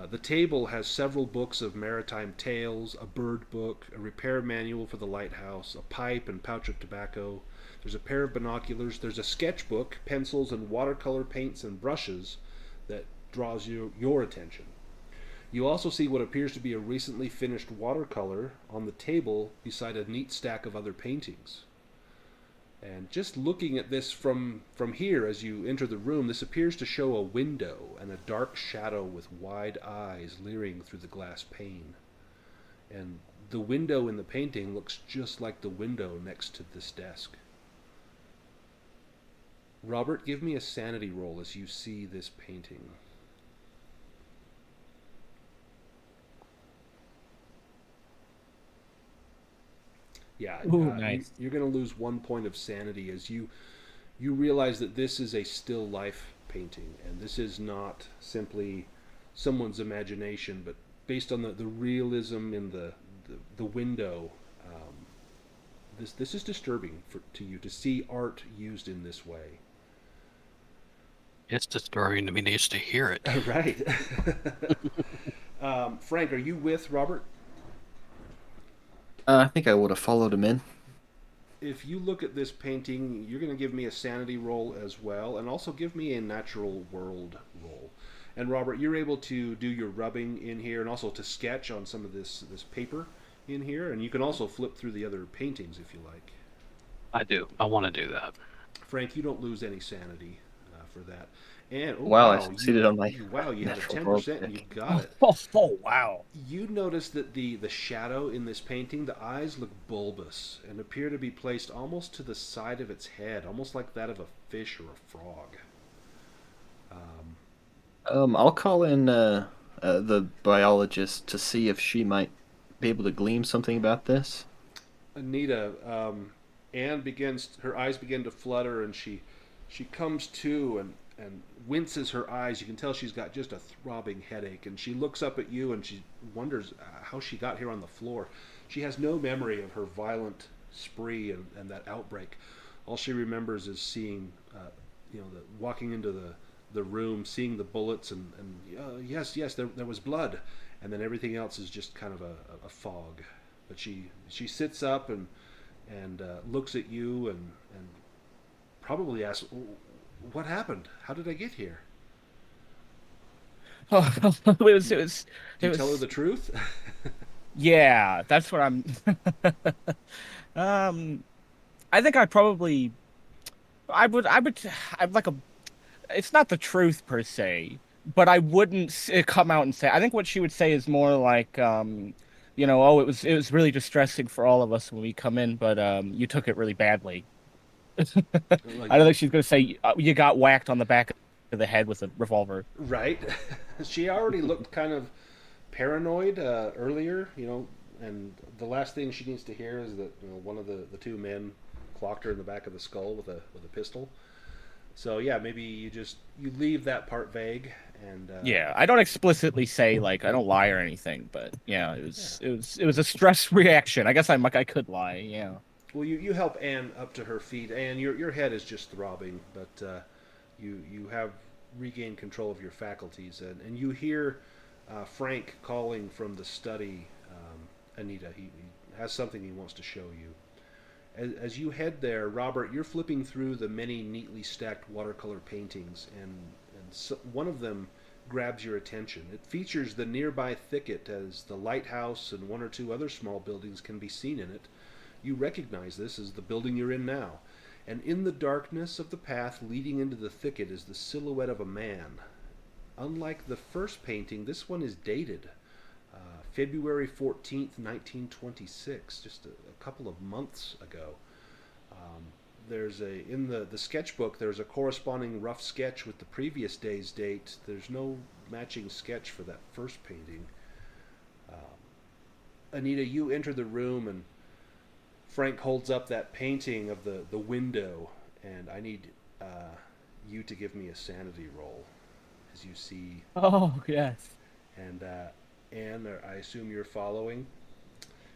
The table has several books of maritime tales, a bird book, a repair manual for the lighthouse, a pipe and pouch of tobacco. There's a pair of binoculars. There's a sketchbook, pencils and watercolor paints and brushes that draws your attention. You also see what appears to be a recently finished watercolor on the table beside a neat stack of other paintings. And just looking at this from here as you enter the room, this appears to show a window and a dark shadow with wide eyes leering through the glass pane. And the window in the painting looks just like the window next to this desk. Robert, give me a sanity roll as you see this painting. Yeah, Ooh, nice. you're going to lose 1 point of sanity as you realize that this is a still life painting, and this is not simply someone's imagination, but based on the realism in the window. This is disturbing to you to see art used in this way. It's disturbing to me just to hear it. Right. Frank, are you with Robert? I think I would have followed him in. If you look at this painting, you're going to give me a sanity roll as well, and also give me a natural world roll. And Robert, you're able to do your rubbing in here, and also to sketch on some of this paper in here, and you can also flip through the other paintings if you like. I do. I want to do that. Frank, you don't lose any sanity for that. And oh Wow, I wow, succeeded on my you had a natural 10% and you check. got it. Oh, wow. You notice that the shadow in this painting, the eyes look bulbous and appear to be placed almost to the side of its head, almost like that of a fish or a frog. Um, I'll call in the biologist to see if she might be able to glean something about this. Anita, Anne begins. Her eyes begin to flutter, and she comes to and winces her eyes. You can tell she's got just a throbbing headache, and she looks up at you and she wonders how she got here on the floor. She has no memory of her violent spree and that outbreak. All she remembers is seeing, walking into the room, seeing the bullets, and yes, there was blood, and then everything else is just kind of a fog. But she sits up and looks at you and probably asks, "What happened? How did I get here?" Oh, Do you tell her the truth? yeah, that's what I'm. um, I think I would, I'm like a. It's not the truth per se, but I wouldn't come out and say. I think what she would say is more like, oh, it was really distressing for all of us when we come in, but you took it really badly. Like, I don't think she's gonna say you got whacked on the back of the head with a revolver. right? She already looked kind of paranoid earlier, and the last thing she needs to hear is that one of the two men clocked her in the back of the skull with a pistol. So yeah, maybe you leave that part vague and Yeah, I don't explicitly say like I don't lie or anything, but yeah, yeah. it was a stress reaction. I guess I could lie. Yeah. Well, you help Anne up to her feet, and your head is just throbbing, but you have regained control of your faculties, and you hear Frank calling from the study. Anita, he has something he wants to show you. As you head there, Robert, you're flipping through the many neatly stacked watercolor paintings, and one of them grabs your attention. It features the nearby thicket as the lighthouse and one or two other small buildings can be seen in it. You recognize this as the building you're in now, and in the darkness of the path leading into the thicket is the silhouette of a man. Unlike the first painting, this one is dated February 14th, 1926, just a couple of months ago. There's in the sketchbook, there's a corresponding rough sketch with the previous day's date. There's no matching sketch for that first painting. Anita, you enter the room and Frank holds up that painting of the window, and I need you to give me a sanity roll as you see. Oh yes. And Anne, I assume you're following.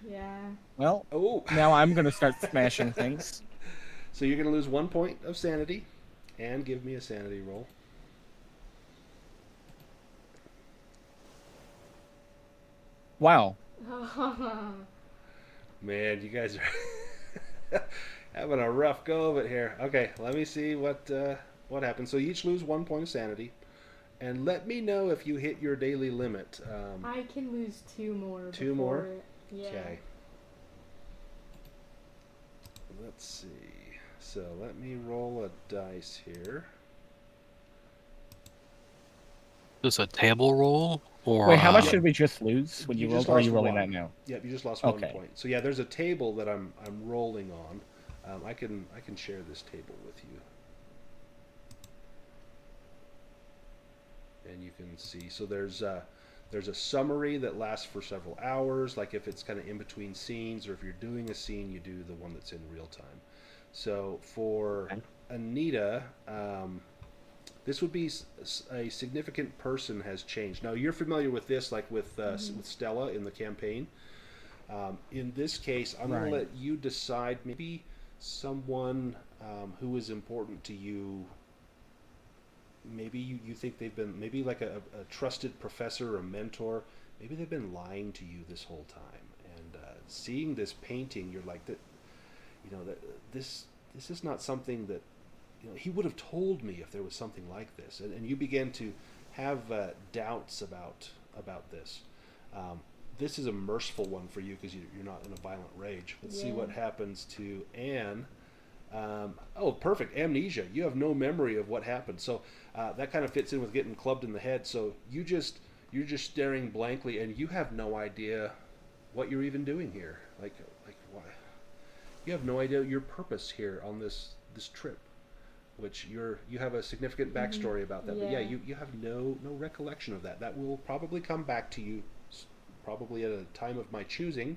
Yeah. Well, Oh, now I'm gonna start smashing things. so you're going to lose 1 point of sanity, and give me a sanity roll. Wow. Man, you guys are having a rough go of it here. Okay, let me see what happens. So you each lose 1 point of sanity, and let me know if you hit your daily limit. I can lose two more. Two more? Before, yeah. Okay. Let's see. So let me roll a dice here. Is a table roll or Wait, how much did we just lose when you You rolled? just Or are lost you rolling one. that now? Yep, you just lost Okay. 1 point. So yeah, there's a table that I'm rolling on. I can share this table with you, and you can see. So there's a summary that lasts for several hours. Like if it's kind of in between scenes, or if you're doing a scene, you do the one that's in real time. So for Okay. Anita, this would be a significant person has changed. Now you're familiar with this, like with Stella in the campaign. In this case, I'm going to Right. let you decide. Maybe someone who is important to you. Maybe you think they've been maybe like a trusted professor or mentor. Maybe they've been lying to you this whole time. And seeing this painting, you're like that. That this is not something that he would have told me if there was something like this, and you begin to have doubts about this. This is a merciful one for you because you're not in a violent rage. Let's see Yeah. what happens to Anne. Oh, perfect. Amnesia. You have no memory of what happened. So that kind of fits in with getting clubbed in the head. So you're just staring blankly, and you have no idea what you're even doing here. Like why? You have no idea your purpose here on this trip, which you have a significant backstory about that. But yeah, Yeah. you have no recollection of that. That will probably come back to you, probably at a time of my choosing,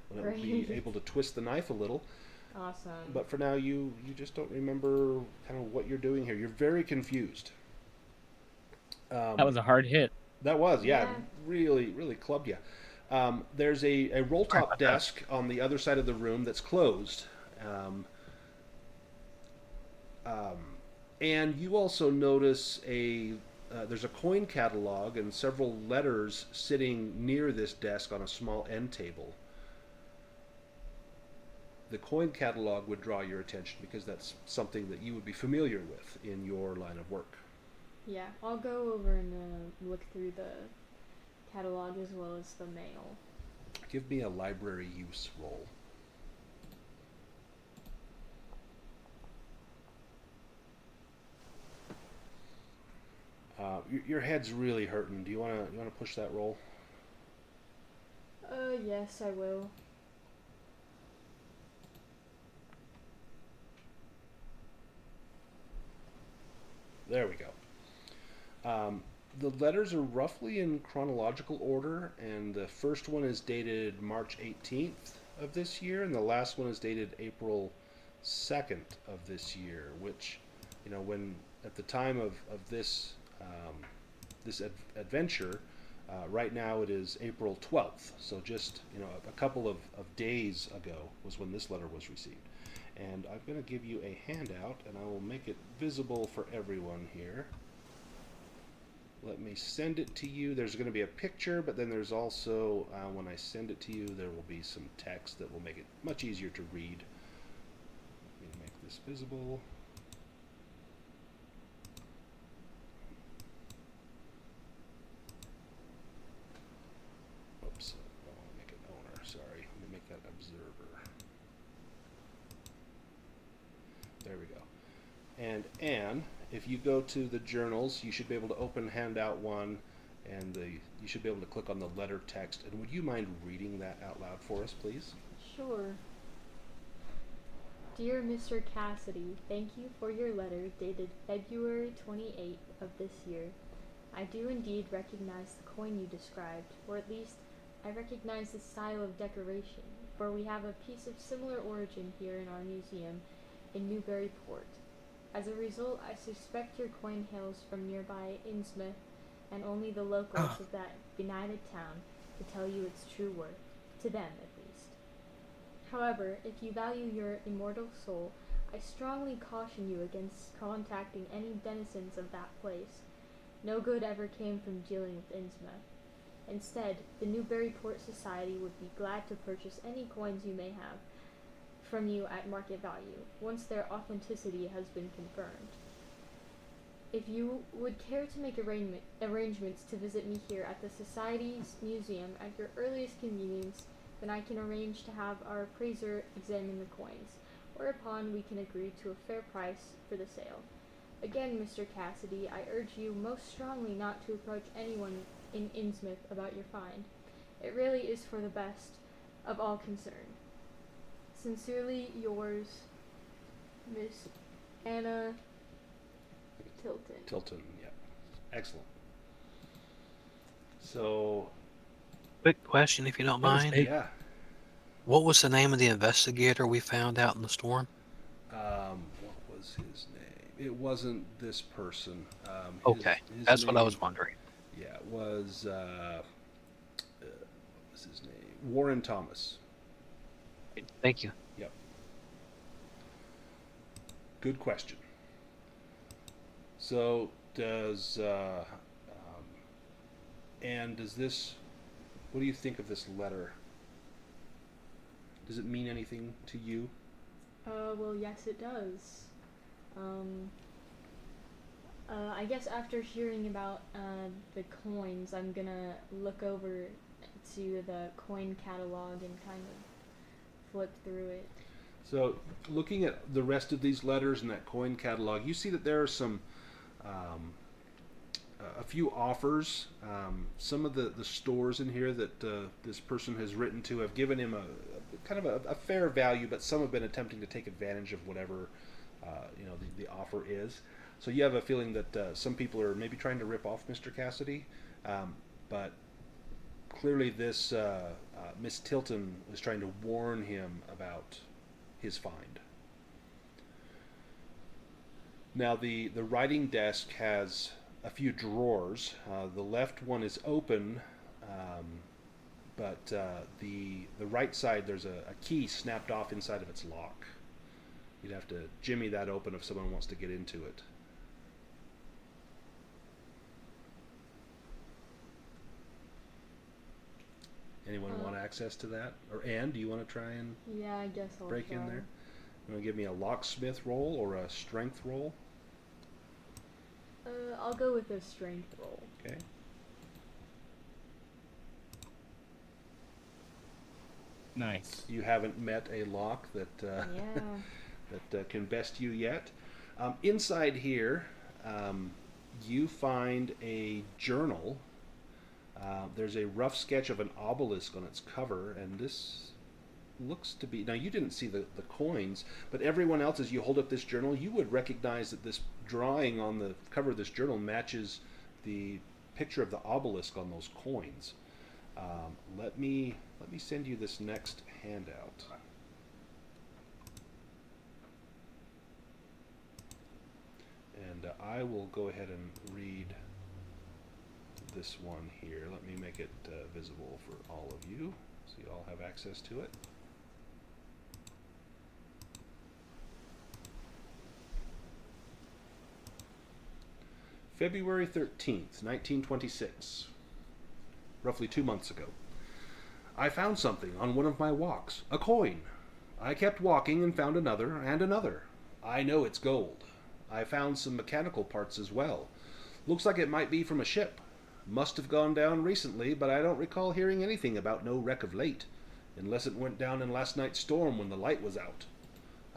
when it will be Right. able to twist the knife a little. Awesome. But for now, you just don't remember kind of what you're doing here. You're very confused. That was a hard hit. That was, yeah, Yeah. really clubbed you. There's a roll top desk on the other side of the room that's closed. Um, um, and you also notice there's a coin catalog and several letters sitting near this desk on a small end table. The coin catalog would draw your attention because that's something that you would be familiar with in your line of work. Yeah, I'll go over and look through the catalog as well as the mail. Give me a library use roll. Your head's really hurting. Do you wanna push that roll? Yes, I will. There we go. The letters are roughly in chronological order, and the first one is dated March 18th of this year, and the last one is dated April 2nd of this year, which, when at the time of this adventure, right now it is April 12th, so just, a couple of days ago was when this letter was received. And I'm going to give you a handout, and I will make it visible for everyone here. Let me send it to you. There's going to be a picture, but then there's also, when I send it to you, there will be some text that will make it much easier to read. Let me make this visible. Oops, I don't want to make it owner, sorry. Let me make that observer. There we go. And Anne, if you go to the journals, you should be able to open handout 1, and you should be able to click on the letter text. And would you mind reading that out loud for us, please? Sure. Dear Mr. Cassidy, thank you for your letter dated February 28th of this year. I do indeed recognize the coin you described, or at least I recognize the style of decoration, for we have a piece of similar origin here in our museum in Newburyport. As a result, I suspect your coin hails from nearby Innsmouth, and only the locals of that benighted town to tell you its true worth, to them at least. However, if you value your immortal soul, I strongly caution you against contacting any denizens of that place. No good ever came from dealing with Innsmouth. Instead, the Newburyport Society would be glad to purchase any coins you may have from you at market value, once their authenticity has been confirmed. If you would care to make arrangements to visit me here at the Society's museum at your earliest convenience, then I can arrange to have our appraiser examine the coins, whereupon we can agree to a fair price for the sale. Again, Mr. Cassidy, I urge you most strongly not to approach anyone in Innsmouth about your find. It really is for the best of all concerned. Sincerely yours, Miss Anna Tilton. Tilton, yeah. Excellent. So, Quick question, if you don't That was mind. big. yeah. What was the name of the investigator we found out in the storm? What was his name? It wasn't this person. Okay, his that's what I name- was wondering. Yeah, it was, what was his name? Warren Thomas. Thank you. Yep. Good question. So, does this, what do you think of this letter? Does it mean anything to you? Well, yes, it does. I guess after hearing about the coins, I'm gonna look over to the coin catalog and kind of flip through it. So, looking at the rest of these letters in that coin catalog, you see that there are some, a few offers. Some of the stores in here that this person has written to have given him a kind of a fair value, but some have been attempting to take advantage of whatever the offer is. So you have a feeling that some people are maybe trying to rip off Mr. Cassidy, but clearly this Miss Tilton was trying to warn him about his find. Now the writing desk has a few drawers. The left one is open, but the right side there's a key snapped off inside of its lock. You'd have to jimmy that open if someone wants to get into it. Anyone want access to that? Or Anne, do you want to try and Yeah, I guess I'll break try. in there? You want to give me a locksmith roll or a strength roll? I'll go with a strength roll. Okay. Nice. You haven't met a lock that Yeah. that can best you yet. Inside here, you find a journal. There's a rough sketch of an obelisk on its cover, and this looks to be... Now, you didn't see the coins, but everyone else, as you hold up this journal, you would recognize that this drawing on the cover of this journal matches the picture of the obelisk on those coins. Let me send you this next handout. And I will go ahead and read this one here. Let me make it visible for all of you so you all have access to it. February 13th, 1926. Roughly 2 months ago. I found something on one of my walks. A coin. I kept walking and found another and another. I know it's gold. I found some mechanical parts as well. Looks like it might be from a ship. Must have gone down recently, but I don't recall hearing anything about no wreck of late, unless it went down in last night's storm when the light was out.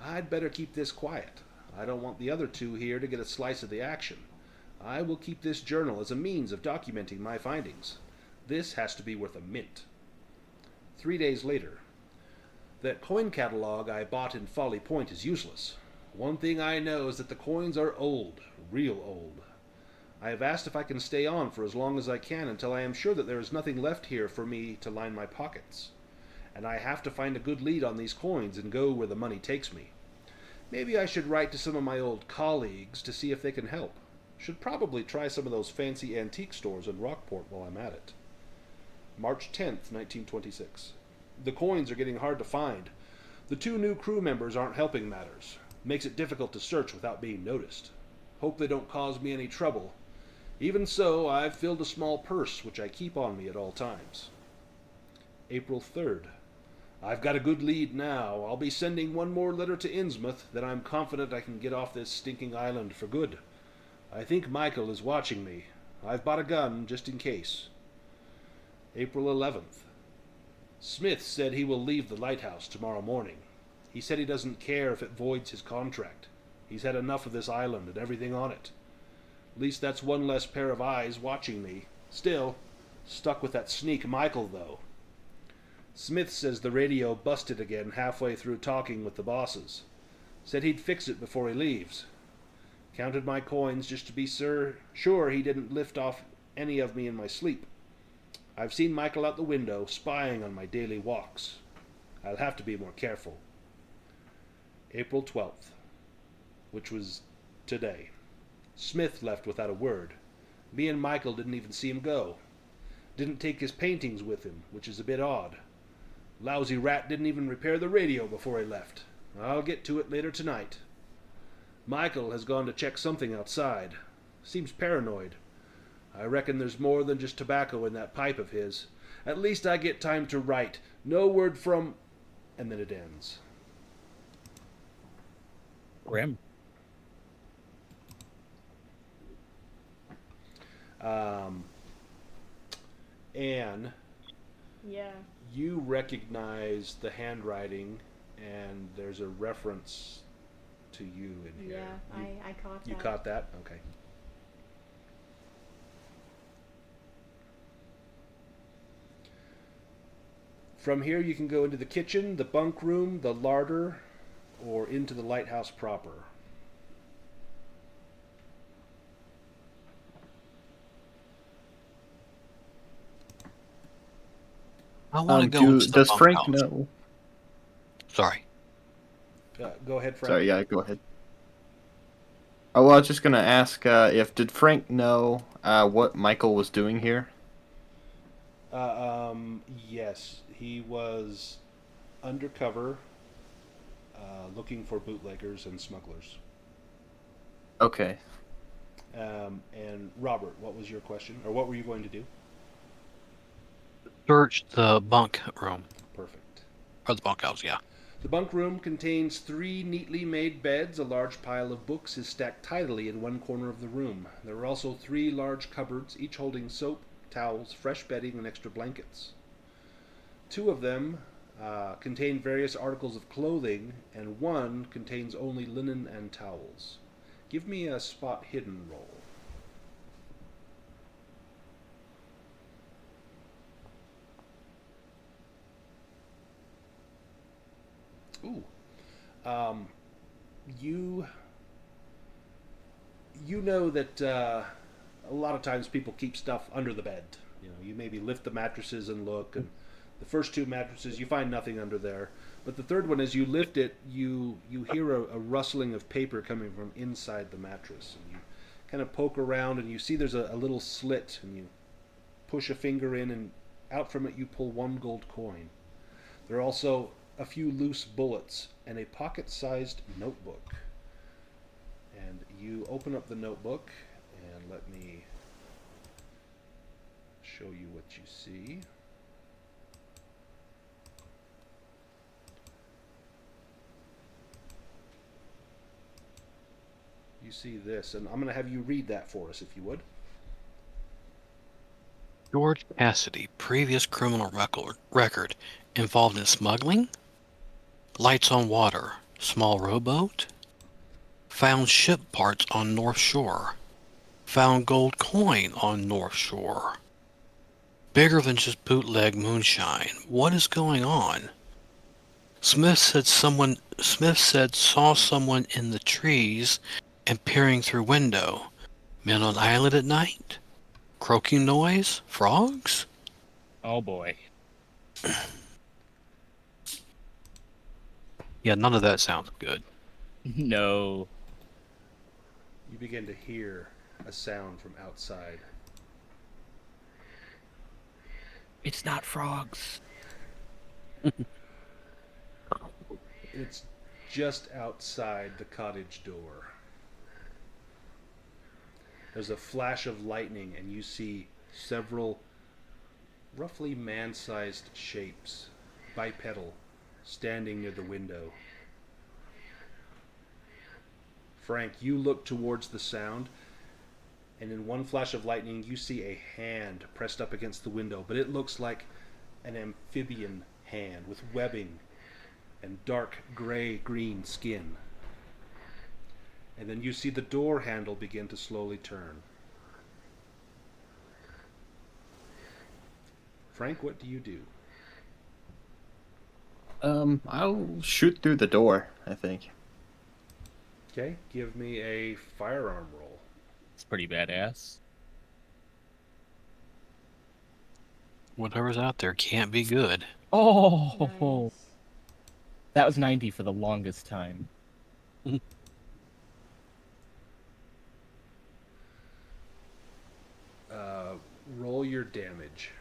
I'd better keep this quiet. I don't want the other two here to get a slice of the action. I will keep this journal as a means of documenting my findings. This has to be worth a mint. 3 days later. That coin catalog I bought in Folly Point is useless. One thing I know is that the coins are old, real old. I have asked if I can stay on for as long as I can until I am sure that there is nothing left here for me to line my pockets. And I have to find a good lead on these coins and go where the money takes me. Maybe I should write to some of my old colleagues to see if they can help. Should probably try some of those fancy antique stores in Rockport while I'm at it. March 10th, 1926. The coins are getting hard to find. The 2 new crew members aren't helping matters. Makes it difficult to search without being noticed. Hope they don't cause me any trouble. Even so, I've filled a small purse which I keep on me at all times. April 3rd. I've got a good lead now. I'll be sending one more letter to Innsmouth, then I'm confident I can get off this stinking island for good. I think Michael is watching me. I've bought a gun just in case. April 11th. Smith said he will leave the lighthouse tomorrow morning. He said he doesn't care if it voids his contract. He's had enough of this island and everything on it. At least that's one less pair of eyes watching me. Still, stuck with that sneak Michael, though. Smith says the radio busted again halfway through talking with the bosses. Said he'd fix it before he leaves. Counted my coins just to be sure he didn't lift off any of me in my sleep. I've seen Michael out the window, spying on my daily walks. I'll have to be more careful. April 12th, which was today. Smith left without a word. Me and Michael didn't even see him go. Didn't take his paintings with him, which is a bit odd. Lousy rat didn't even repair the radio before he left. I'll get to it later tonight. Michael has gone to check something outside. Seems paranoid. I reckon there's more than just tobacco in that pipe of his. At least I get time to write. No word from... And then it ends. Grim. Anne, Yeah. you recognize the handwriting and there's a reference to you in here. Yeah, I caught that. You caught that? Okay. From here, you can go into the kitchen, the bunk room, the larder, or into the lighthouse proper. I want to go into the Does Frank bunkhouse. know? Sorry. Go ahead, Frank. Sorry, yeah, go ahead. Oh, well, I was just gonna ask did Frank know what Michael was doing here? Yes, he was undercover, looking for bootleggers and smugglers. Okay. And Robert, what was your question, or what were you going to do? Search the bunk room. Perfect. Or the bunkhouse, yeah. The bunk room contains 3 neatly made beds. A large pile of books is stacked tidily in one corner of the room. There are also 3 large cupboards, each holding soap, towels, fresh bedding, and extra blankets. 2 of them contain various articles of clothing, and 1 contains only linen and towels. Give me a spot hidden roll. Ooh. You know that a lot of times people keep stuff under the bed. You know, you maybe lift the mattresses and look, and the first 2 mattresses you find nothing under there. But the third one, as you lift it, you hear a rustling of paper coming from inside the mattress, and you kind of poke around, and you see there's a little slit, and you push a finger in, and out from it you pull 1 gold coin. There are also a few loose bullets and a pocket-sized notebook. And you open up the notebook, and let me show you what you see. You see this, and I'm going to have you read that for us, if you would. George Cassidy, previous criminal record involved in smuggling, lights on water, small rowboat, found ship parts on North Shore, found gold coin on North Shore. Bigger than just bootleg moonshine. What is going on? Smith said saw someone in the trees and peering through window. Men on island at night? Croaking noise? Frogs? Oh boy. Yeah, none of that sounds good. No. You begin to hear a sound from outside. It's not frogs. It's just outside the cottage door. There's a flash of lightning, and you see several roughly man-sized shapes, bipedal, standing near the window. Frank, you look towards the sound, and in one flash of lightning you see a hand pressed up against the window, but it looks like an amphibian hand with webbing and dark gray-green skin. And then you see the door handle begin to slowly turn. Frank, what do you do? I'll shoot through the door, I think. Okay, give me a firearm roll. It's pretty badass. Whatever's out there can't be good. Oh, Nice. that was 90 for the longest time. Roll your damage.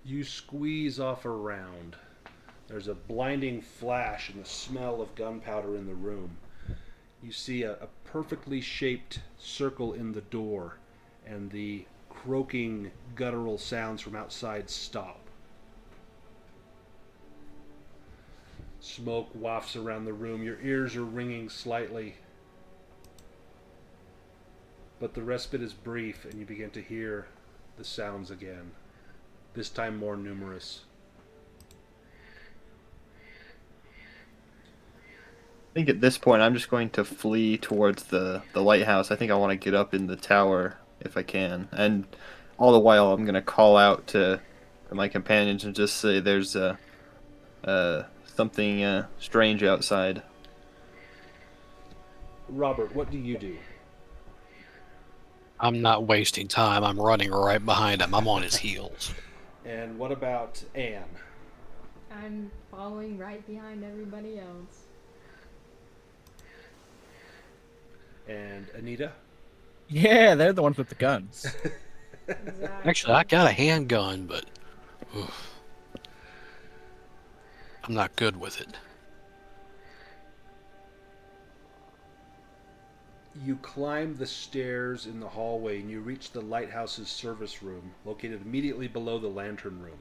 You squeeze off a round. There's a blinding flash and the smell of gunpowder in the room. You see a perfectly shaped circle in the door, and the croaking guttural sounds from outside stop. Smoke wafts around the room. Your ears are ringing slightly. But the respite is brief, and you begin to hear the sounds again. This time more numerous. I think at this point I'm just going to flee towards the lighthouse. I think I want to get up in the tower if I can. And all the while I'm going to call out to my companions and just say there's something strange outside. Robert, what do you do? I'm not wasting time. I'm running right behind him. I'm on his heels. And what about Anne? I'm following right behind everybody else. And Anita? Yeah, they're the ones with the guns. Exactly. Actually, I got a handgun, but I'm not good with it. You climb the stairs in the hallway and you reach the lighthouse's service room, located immediately below the lantern room.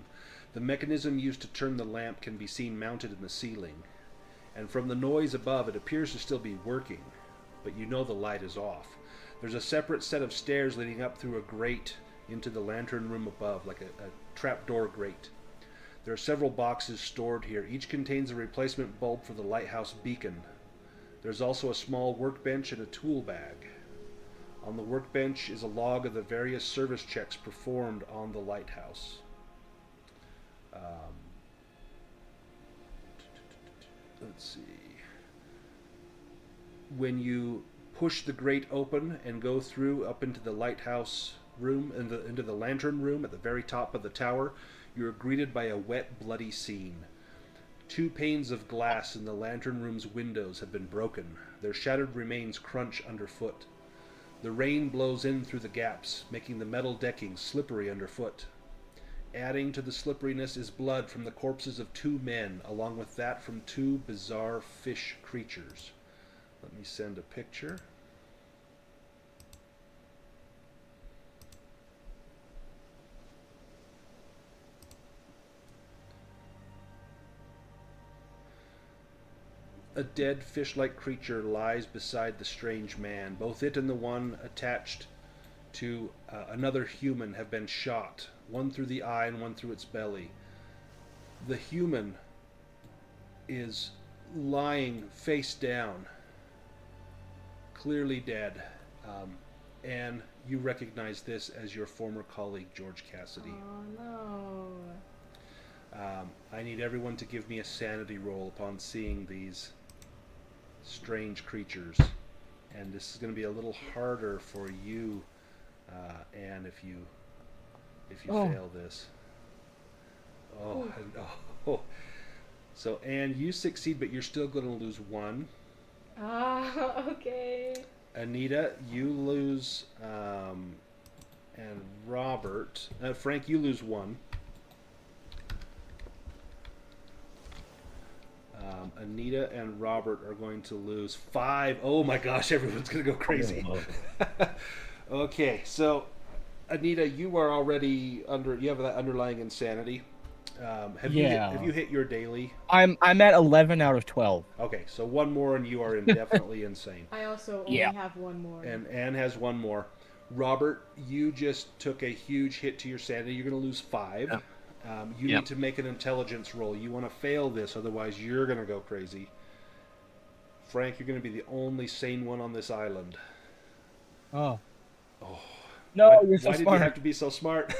The mechanism used to turn the lamp can be seen mounted in the ceiling, and from the noise above it appears to still be working, but you know the light is off. There's a separate set of stairs leading up through a grate into the lantern room above, like a trapdoor grate. There are several boxes stored here. Each contains a replacement bulb for the lighthouse beacon. There's also a small workbench and a tool bag. On the workbench is a log of the various service checks performed on the lighthouse. Let's see. When you push the grate open and go through up into the lighthouse room, into the lantern room at the very top of the tower, you are greeted by a wet, bloody scene. 2 panes of glass in the lantern room's windows have been broken. Their shattered remains crunch underfoot. The rain blows in through the gaps, making the metal decking slippery underfoot. Adding to the slipperiness is blood from the corpses of 2 men, along with that from 2 bizarre fish creatures. Let me send a picture. A dead fish-like creature lies beside the strange man. Both it and the one attached to another human have been shot, one through the eye and one through its belly. The human is lying face down, clearly dead. And you recognize this as your former colleague, George Cassidy. Oh no. I need everyone to give me a sanity roll upon seeing these strange creatures. And this is going to be a little harder for you, Anne, if you fail this. Oh. So, Anne, you succeed, but you're still going to lose 1. Ah, okay. Anita, you lose, and Robert, Frank, you lose 1. Anita and Robert are going to lose 5. Oh my gosh, everyone's going to go crazy. Okay, so Anita, you are already you have that underlying insanity. Have you hit your daily? I'm at 11 out of 12. Okay, so 1 more and you are indefinitely insane. I also only have 1 more. And Anne has 1 more. Robert, you just took a huge hit to your sanity. You're going to lose 5. Yep. You need to make an intelligence roll. You want to fail this, otherwise you're going to go crazy. Frank, you're going to be the only sane one on this island. Oh. No, you're so why smart. Did you have to be so smart?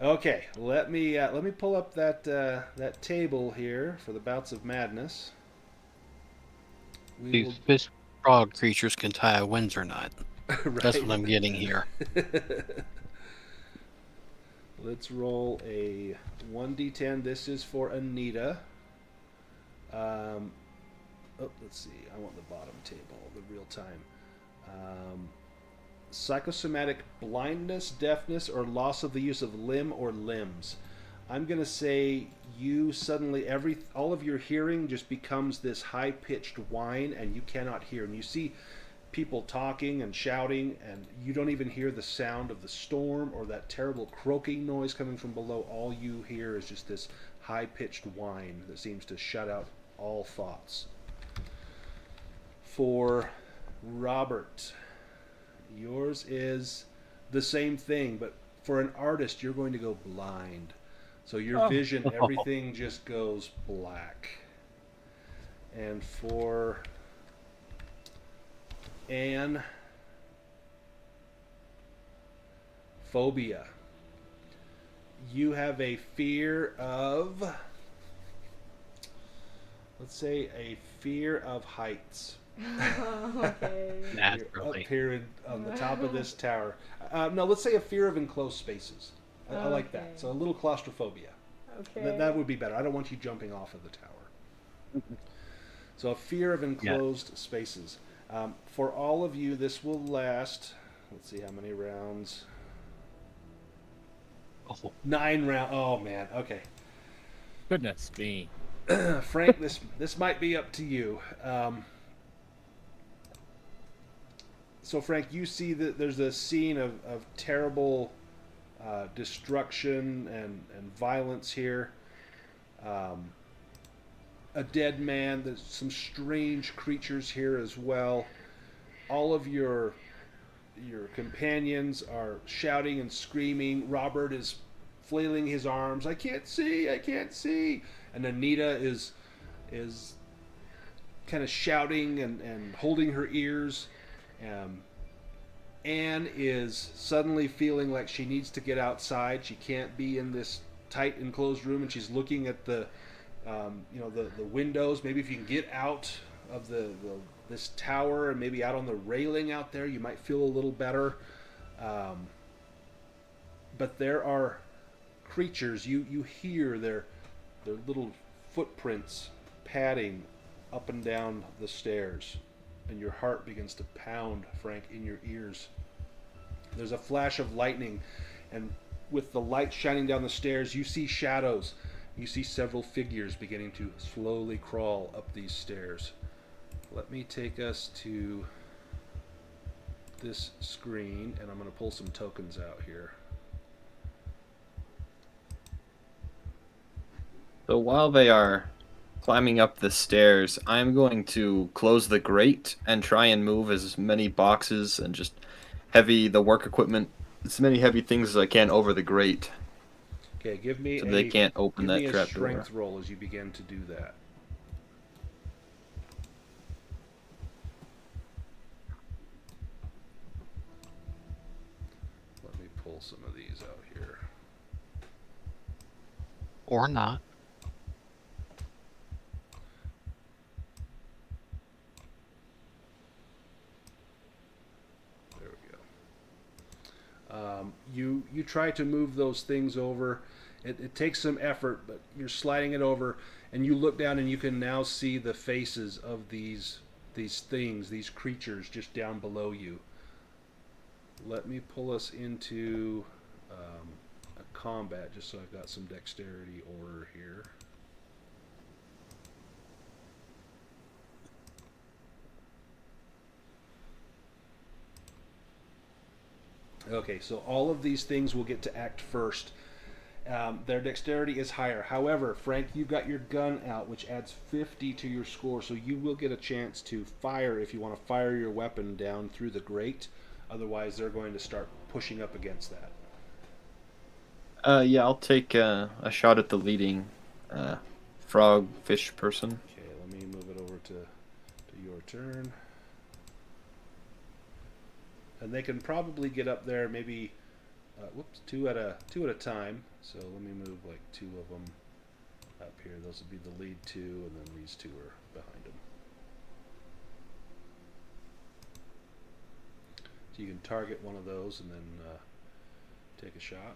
Okay, let me pull up that table here for the bouts of madness. These fish frog creatures can tie a Windsor knot. Right. That's what I'm getting here. Let's roll a 1d10. This is for Anita. Let's see. I want the bottom table, the real time. Psychosomatic blindness, deafness, or loss of the use of limb or limbs. I'm going to say you suddenly, all of your hearing just becomes this high-pitched whine, and you cannot hear. And you see people talking and shouting, and you don't even hear the sound of the storm or that terrible croaking noise coming from below. All you hear is just this high-pitched whine that seems to shut out all thoughts. For Robert, yours is the same thing, but for an artist, you're going to go blind. So your vision, everything just goes black. And for Anne, phobia. You have a fear of, let's say, a fear of heights. Okay. You're up here on the top of this tower. No, let's say a fear of enclosed spaces. I like that. So a little claustrophobia. Okay. That would be better. I don't want you jumping off of the tower. So a fear of enclosed spaces. For all of you, this will last, let's see how many rounds. 9 rounds. Oh, man. Okay. Goodness me. Frank, this might be up to you. So, Frank, you see that there's a scene of terrible destruction and violence here. A dead man. There's some strange creatures here as well. All of your companions are shouting and screaming. Robert is flailing his arms. I can't see. I can't see. And Anita is kind of shouting and holding her ears. Anne is suddenly feeling like she needs to get outside. She can't be in this tight enclosed room, and she's looking at the windows. Maybe if you can get out of this tower and maybe out on the railing out there, you might feel a little better. But there are creatures. You hear their little footprints padding up and down the stairs, and your heart begins to pound, Frank, in your ears. There's a flash of lightning, and with the light shining down the stairs, you see shadows. You see several figures beginning to slowly crawl up these stairs. Let me take us to this screen, and I'm going to pull some tokens out here. So while they are climbing up the stairs, I'm going to close the grate and try and move as many boxes and just the work equipment, as many heavy things as I can over the grate. Okay, give me they can't open that trap door. Give me a strength roll as you begin to do that. Let me pull some of these out here. Or not. There we go. You try to move those things over. It takes some effort, but you're sliding it over, and you look down and you can now see the faces of these things, these creatures just down below you. Let me pull us into a combat just so I've got some dexterity order here. Okay, so all of these things will get to act first. Their dexterity is higher. However, Frank, you've got your gun out, which adds 50 to your score, so you will get a chance to fire if you want to fire your weapon down through the grate. Otherwise, they're going to start pushing up against that. Yeah, I'll take a shot at the leading frog fish person. Okay, let me move it over to your turn. And they can probably get up there maybe two at a time. So let me move like 2 of them up here. Those would be the lead 2, and then these 2 are behind them. So you can target one of those and then take a shot.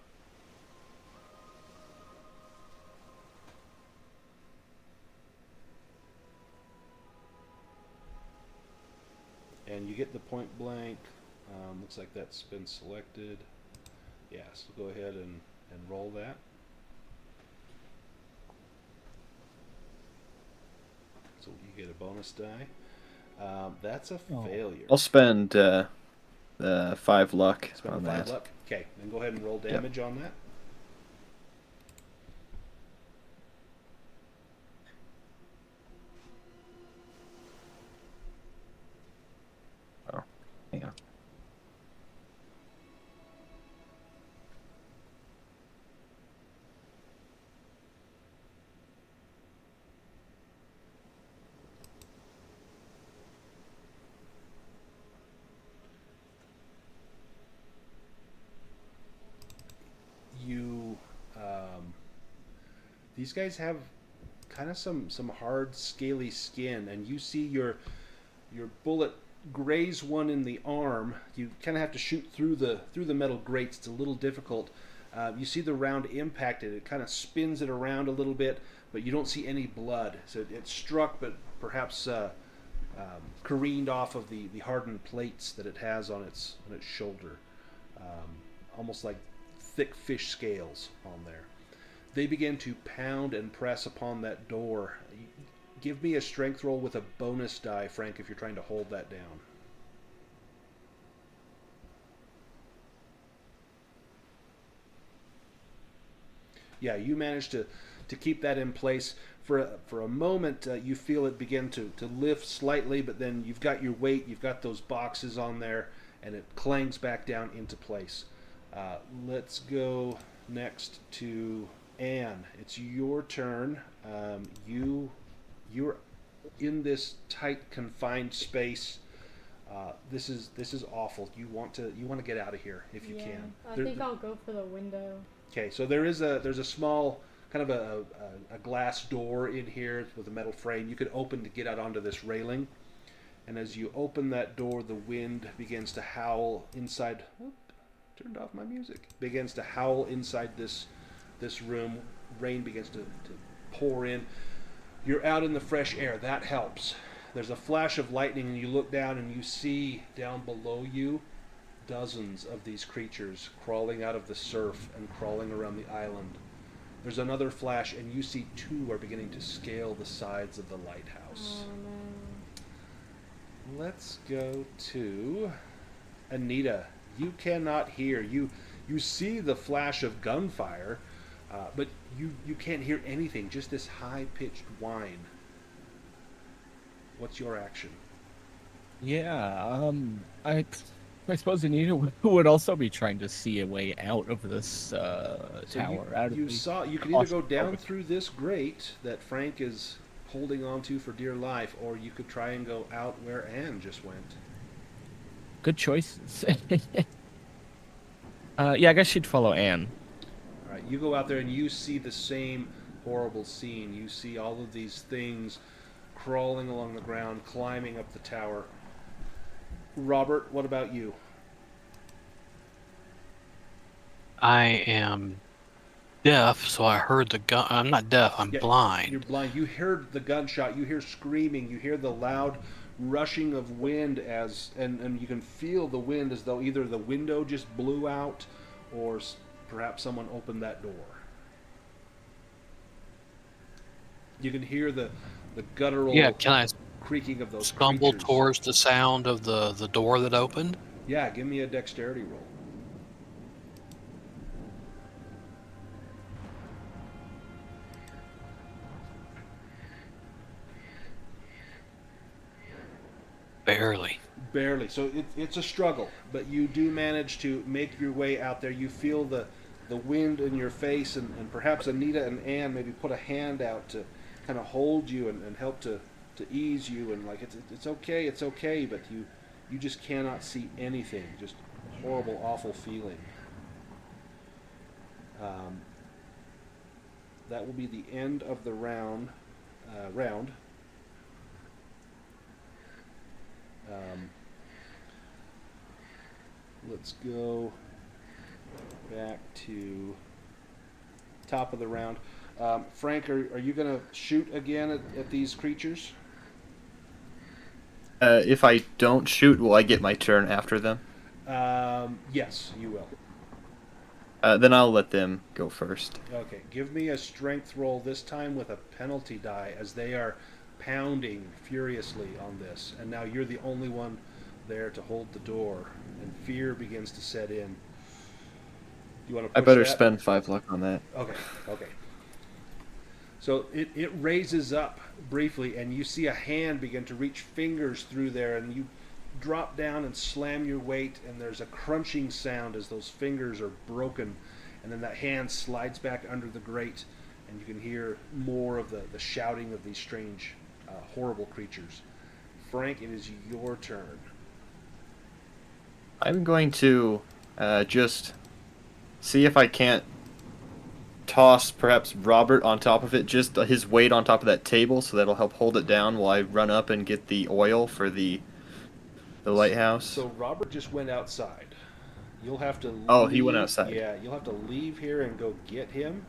And you get the point blank. Looks like that's been selected. Yeah, so go ahead and roll that. So you get a bonus die. That's a failure. I'll spend 5 luck on that. 5 luck. Okay, then go ahead and roll damage on that. Hang on. You, these guys have kind of some hard, scaly skin, and you see your bullet graze one in the arm. You kind of have to shoot through the metal grates. It's a little difficult. You see the round impacted. It kind of spins it around a little bit, but you don't see any blood. So it struck, but perhaps careened off of the hardened plates that it has on its shoulder, almost like thick fish scales on there. They begin to pound and press upon that door. Give me a strength roll with a bonus die, Frank, if you're trying to hold that down. Yeah, you managed to keep that in place. For a moment, you feel it begin to lift slightly, but then you've got your weight, you've got those boxes on there, and it clangs back down into place. Let's go next to Anne. It's your turn. You're in this tight, confined space. This is awful. You want to get out of here if you can. I think I'll go for the window. Okay, so there's a small kind of a glass door in here with a metal frame. You could open to get out onto this railing, and as you open that door, the wind begins to howl inside. Turned off my music. Begins to howl inside this room. Rain begins to pour in. You're out in the fresh air. That helps. There's a flash of lightning, and you look down and you see down below you dozens of these creatures crawling out of the surf and crawling around the island. There's another flash, and you see two are beginning to scale the sides of the lighthouse. Oh, no. Let's go to Anita. You cannot hear. You see the flash of gunfire, but you can't hear anything. Just this high-pitched whine. What's your action? Yeah, I suppose Anita would also be trying to see a way out of this tower. You can either go down through this grate that Frank is holding onto for dear life, or you could try and go out where Anne just went. Good choices. Yeah, I guess she'd follow Anne. All right, you go out there and you see the same horrible scene. You see all of these things crawling along the ground, climbing up the tower. Robert, what about you? I am deaf, so I heard the gun. I'm not deaf, I'm blind. You're blind. You heard the gunshot, you hear screaming, you hear the loud rushing of wind and you can feel the wind as though either the window just blew out or perhaps someone opened that door. You can hear the guttural can I creaking of those stumble creatures. towards the sound of the door that opened? Yeah, give me a dexterity roll. Barely. So it's a struggle, but you do manage to make your way out there. You feel the wind in your face, and perhaps Anita and Anne maybe put a hand out to kind of hold you and help to ease you, and like it's okay, but you just cannot see anything. Just horrible, awful feeling. That will be the end of the round. Let's go back to top of the round. Frank, are you going to shoot again at these creatures? If I don't shoot, will I get my turn after them? Yes, you will. Then I'll let them go first. Okay, give me a strength roll, this time with a penalty die, as they are pounding furiously on this. And now you're the only one there to hold the door, and fear begins to set in. You want to push I better that? spend 5 luck on that. Okay. So it raises up briefly, and you see a hand begin to reach fingers through there, and you drop down and slam your weight, and there's a crunching sound as those fingers are broken, and then that hand slides back under the grate, and you can hear more of the shouting of these strange, horrible creatures. Frank, it is your turn. I'm going to just see if I can't toss perhaps Robert on top of it, just his weight on top of that table, so that'll help hold it down while I run up and get the oil for the lighthouse. So Robert just went outside. You'll have to leave. Oh, he went outside. Yeah, you'll have to leave here and go get him.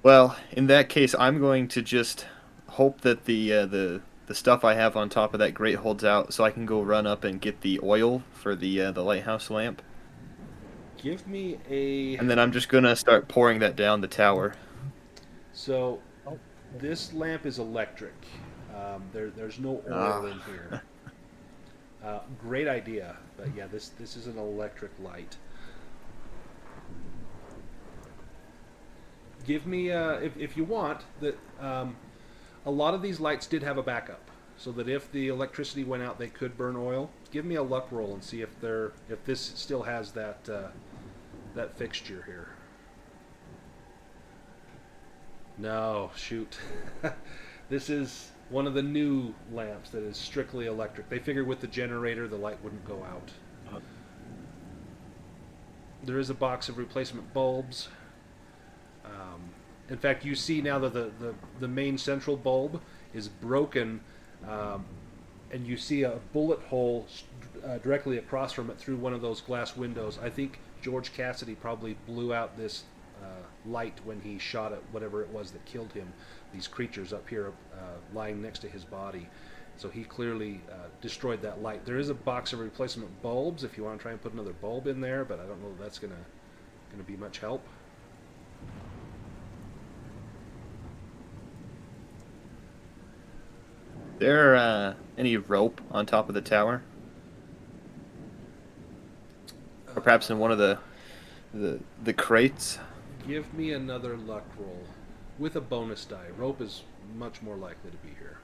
Well, in that case, I'm going to just hope that the stuff I have on top of that grate holds out, so I can go run up and get the oil for the lighthouse lamp. Give me a... And then I'm just gonna start pouring that down the tower. So, this lamp is electric. There's no oil in here. Great idea, but yeah, this is an electric light. Give me, if you want, that a lot of these lights did have a backup, so that if the electricity went out, they could burn oil. Give me a luck roll and see if this still has that that fixture here. No, shoot. This is one of the new lamps that is strictly electric. They figured with the generator the light wouldn't go out. There is a box of replacement bulbs. In fact, you see now that the main central bulb is broken, and you see a bullet hole directly across from it through one of those glass windows. I think George Cassidy probably blew out this light when he shot at whatever it was that killed him, these creatures up here lying next to his body. So he clearly destroyed that light. There is a box of replacement bulbs if you want to try and put another bulb in there, but I don't know if that's gonna be much help. There any rope on top of the tower? Or perhaps in one of the crates? Give me another luck roll with a bonus die. Rope is much more likely to be here.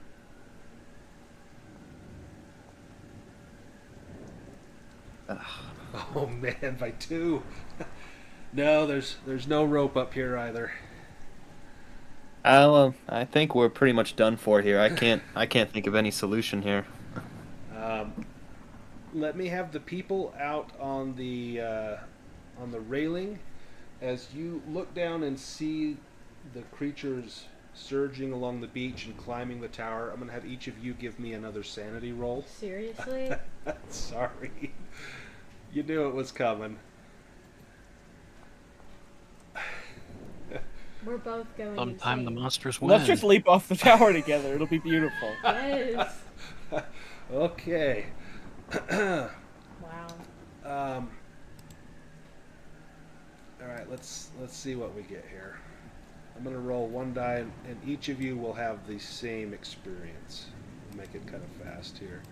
Oh man, by 2. No, there's no rope up here either. I think we're pretty much done for here. I can't think of any solution here. Let me have the people out on the railing. As you look down and see the creatures surging along the beach and climbing the tower, I'm going to have each of you give me another sanity roll. Seriously? Sorry. You knew it was coming. We're both going Sometime the insane. monsters win. Let's just leap off the tower together. It'll be beautiful. Yes. Okay. Wow. All right, let's see what we get here. I'm going to roll one die, and each of you will have the same experience. Make it kind of fast here.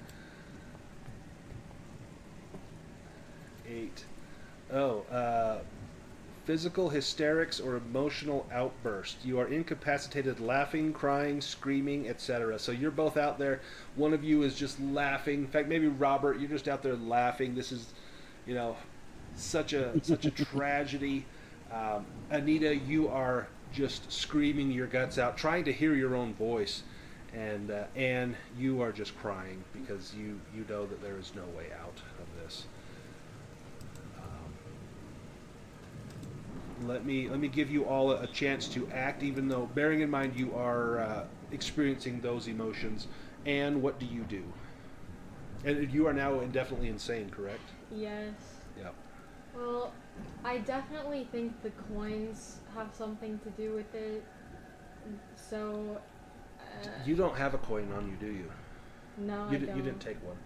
8. Physical hysterics or emotional outburst. You are incapacitated laughing, crying, screaming, etc. So you're both out there. One of you is just laughing. In fact, maybe Robert, you're just out there laughing. This is, such a tragedy. Anita, you are just screaming your guts out, trying to hear your own voice. And Anne, you are just crying because you know that there is no way out of this. Let me give you all a chance to act, even though, bearing in mind you are experiencing those emotions. Anne, what do you do? And you are now indefinitely insane, correct? Yes. Yep. Well, I definitely think the coins have something to do with it. So. You don't have a coin on you, do you? No, You I don't. You didn't take one.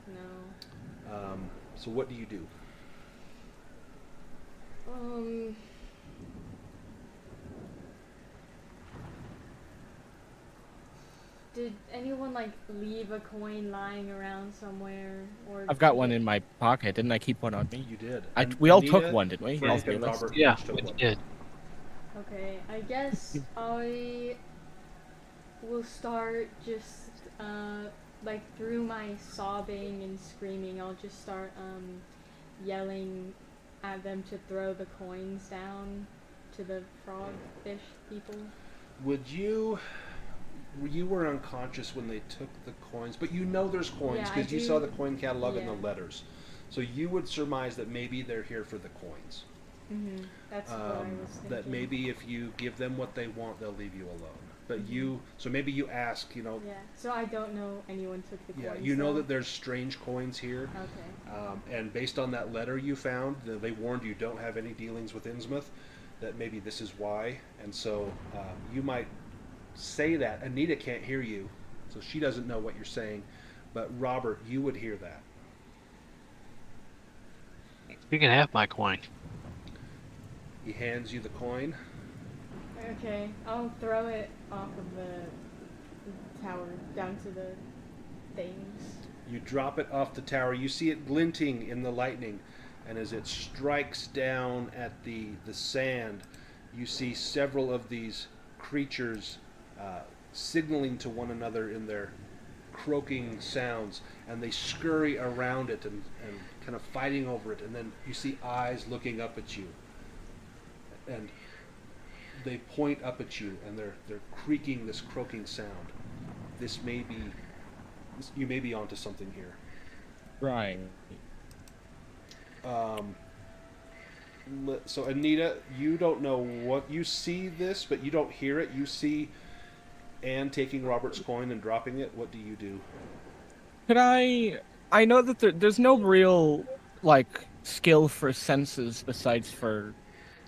No. So what do you do? Did anyone leave a coin lying around somewhere, or? I've got one in my pocket. Didn't I keep one on me? You did. We all Anita, took one, didn't we? Frank, All three and of us? Robert Yeah, each took we one. did. Okay, I guess I will start just like through my sobbing and screaming, I'll just start yelling at them to throw the coins down to the frogfish people. Would you? You were unconscious when they took the coins, but you know there's coins Yeah, because I you saw do. the coin catalog and Yeah. the letters. So you would surmise that maybe they're here for the coins. That's what I was thinking. That maybe if you give them what they want, they'll leave you alone. But so maybe you ask, Yeah. So I don't know anyone took the coins. you know though? that there's strange coins here. Okay. And based on that letter you found, they warned you don't have any dealings with Innsmouth, that maybe this is why. And so you might say that. Anita can't hear you, so she doesn't know what you're saying. But Robert, you would hear that. You can have my coin. He hands you the coin. Okay, I'll throw it off of the tower down to the things. You drop it off the tower. You see it glinting in the lightning, and as it strikes down at the sand, you see several of these creatures signaling to one another in their croaking sounds, and they scurry around it and kind of fighting over it. And then you see eyes looking up at you, and they point up at you, and they're creaking this croaking sound. This may be, you may be onto something here. Right. So Anita, you don't know what you see this, but you don't hear it. You see Anne taking Robert's coin and dropping it. What do you do? Could I know that there's no real, like, skill for senses besides for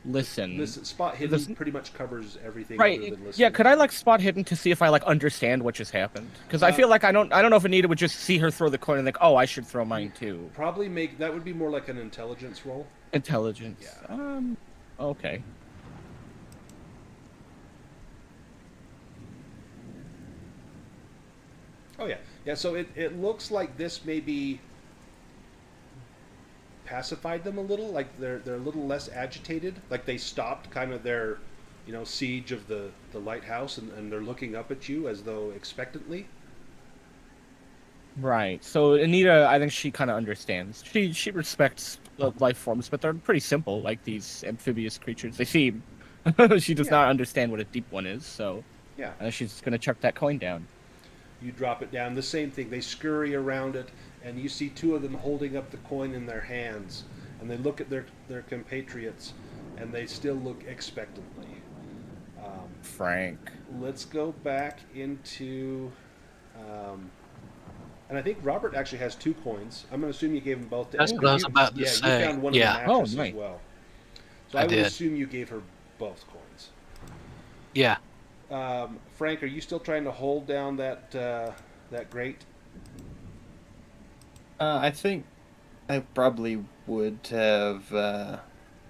listen. Listen, spot hidden pretty much covers everything other Right. than listening. Yeah, could I, like, spot hidden to see if I, like, understand what just happened? Because I feel like I don't know if Anita would just see her throw the coin and think, oh, I should throw mine too. Probably make, that would be more like an intelligence roll. Intelligence. Yeah. Okay. Oh yeah, yeah. So it looks like this maybe pacified them a little. Like they're a little less agitated. Like they stopped kind of their, siege of the lighthouse, and they're looking up at you as though expectantly. Right. So Anita, I think she kind of understands. She respects life forms, but they're pretty simple, like these amphibious creatures. They seem. She does not understand what a deep one is, so Yeah. she's gonna chuck that coin down. You drop it down. The same thing. They scurry around it, and you see two of them holding up the coin in their hands, and they look at their compatriots, and they still look expectantly. Frank. Let's go back into, and I think Robert actually has 2 coins. I'm going to assume you gave them both to That's Anne. what I was about to You say. found one Yeah. in the mattress Oh, nice. as well. So I I would did. assume you gave her both coins. Yeah. Frank, are you still trying to hold down that grate? I think I probably would have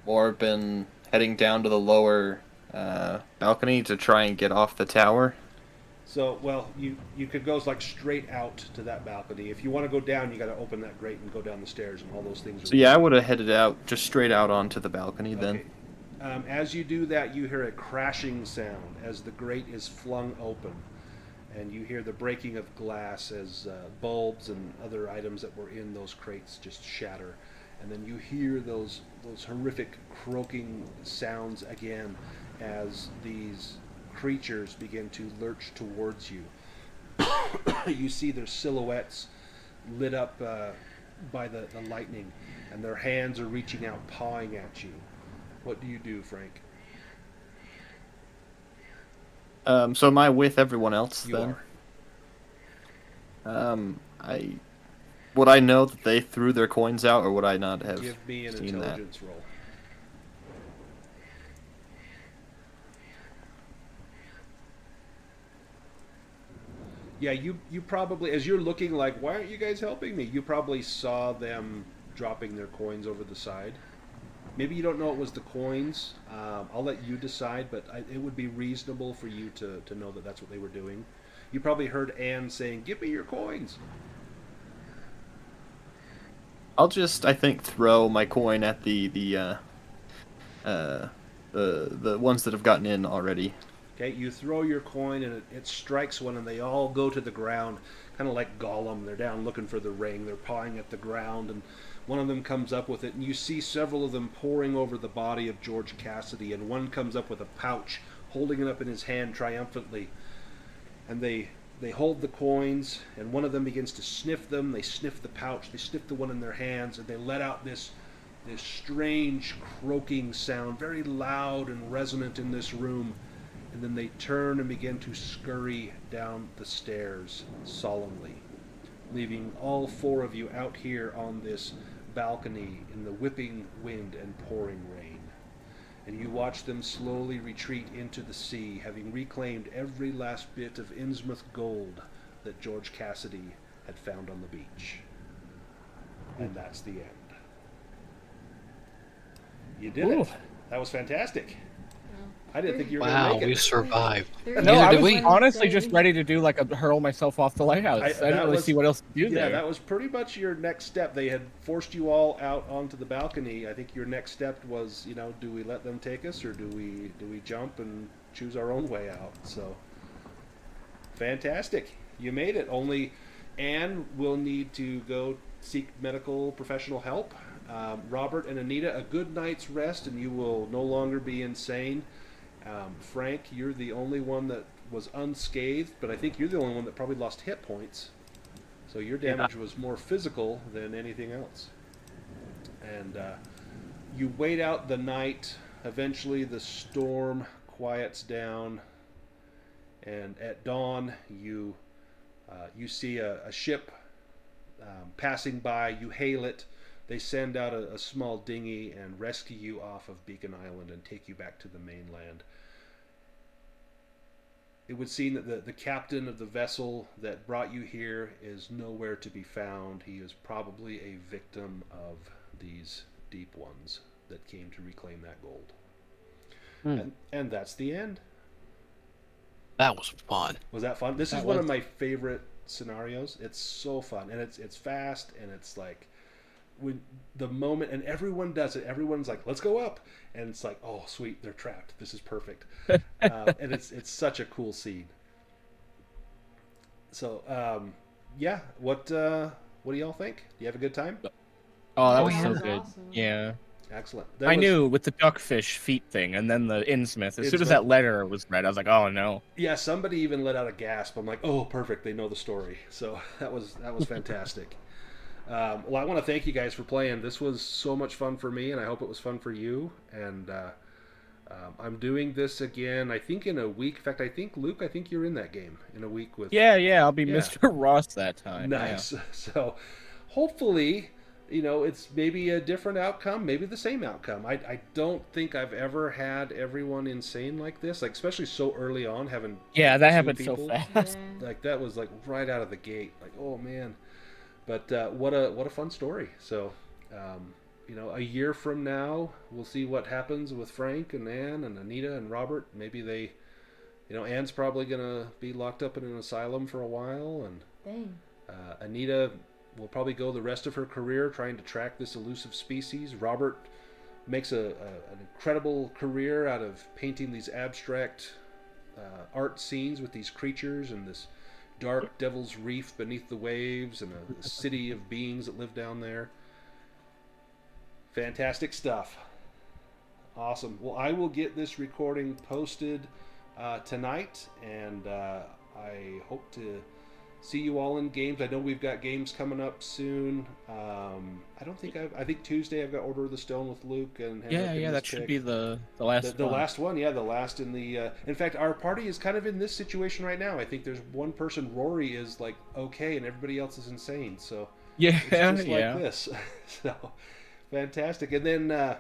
more been heading down to the lower balcony to try and get off the tower. So, well, you could go like straight out to that balcony. If you want to go down, you got to open that grate and go down the stairs, and all those things. So yeah, I would have headed out, just straight out onto the balcony then. Okay. As you do that, you hear a crashing sound as the grate is flung open, and you hear the breaking of glass as bulbs and other items that were in those crates just shatter, and then you hear those horrific croaking sounds again as these creatures begin to lurch towards you. You see their silhouettes lit up by the lightning, and their hands are reaching out, pawing at you. What do you do, Frank? So am I with everyone else You then? are. Would I know that they threw their coins out, or would I not have Give me an seen intelligence roll. Yeah, you probably, as you're looking like, why aren't you guys helping me? You probably saw them dropping their coins over the side. Maybe you don't know it was the coins. I'll let you decide, but it would be reasonable for you to know that that's what they were doing. You probably heard Anne saying, "Give me your coins." I'll just, I think, throw my coin at the ones that have gotten in already. Okay, you throw your coin and it strikes one, and they all go to the ground, kind kind of like Gollum. They're down looking for the ring. They're pawing at the ground, and one of them comes up with it, and you see several of them poring over the body of George Cassidy, and one comes up with a pouch, holding it up in his hand triumphantly, and they hold the coins, and one of them begins to sniff them. They sniff the pouch, they sniff the one in their hands, and they let out this strange croaking sound, very loud and resonant in this room. And then they turn and begin to scurry down the stairs solemnly, leaving all 4 of you out here on this balcony in the whipping wind and pouring rain. And you watch them slowly retreat into the sea, having reclaimed every last bit of Innsmouth gold that George Cassidy had found on the beach. And that's the end. You did it. That was fantastic. I didn't think you were going to make it. Wow, we survived. No, I was honestly just ready to do like a hurl myself off the lighthouse. I didn't really see what else to do there. Yeah, that was pretty much your next step. They had forced you all out onto the balcony. I think your next step was, do we let them take us, or do we jump and choose our own way out? So, fantastic. You made it. Only Anne will need to go seek medical professional help. Robert and Anita, a good night's rest, and you will no longer be insane. Frank, you're the only one that was unscathed, but I think you're the only one that probably lost hit points. So your damage was more physical than anything else. And you wait out the night. Eventually the storm quiets down, and at dawn you see a ship passing by. You hail it. They send out a small dinghy and rescue you off of Beacon Island and take you back to the mainland. It would seem that the captain of the vessel that brought you here is nowhere to be found. He is probably a victim of these deep ones that came to reclaim that gold. And that's the end. That was fun. Was that fun? This is one of my favorite scenarios. It's so fun, and it's fast, and it's like when the moment, and everyone does it. Everyone's like, "Let's go up," and it's like, "Oh, sweet, they're trapped. This is perfect." And it's such a cool scene. So, yeah. What do y'all think? Do you have a good time? Oh, that was so That's good. awesome. Yeah. Excellent. I knew with the duckfish feet thing, and then the Innsmouth. As soon as that letter was read, I was like, "Oh no!" Yeah, somebody even let out a gasp. I'm like, "Oh, perfect! They know the story." So that was fantastic. Well, I want to thank you guys for playing. This was so much fun for me, and I hope it was fun for you. And I'm doing this again, I think, in a week. In fact, I think, Luke, you're in that game in a week with... Yeah, I'll be Mr. Ross that time. Nice. Yeah. So hopefully, it's maybe a different outcome, maybe the same outcome. I don't think I've ever had everyone insane like this, like especially so early on, having... Yeah, that happened so fast. Yeah. Like, that was like right out of the gate. Like, oh, man. But what a fun story. So, a year from now, we'll see what happens with Frank and Anne and Anita and Robert. Maybe they, Anne's probably going to be locked up in an asylum for a while. And Dang. Anita will probably go the rest of her career trying to track this elusive species. Robert makes an incredible career out of painting these abstract art scenes with these creatures and this dark devil's reef beneath the waves and a city of beings that live down there. Fantastic stuff. Awesome. Well, I will get this recording posted tonight, and I hope to see you all in games. I know we've got games coming up soon. I think Tuesday I've got Order of the Stone with Luke and That should be the last the one. last one. Yeah, the last in the in fact, our party is kind of in this situation right now. I think there's one person, Rory, is like okay, and everybody else is insane. So it's just like this. So fantastic. And then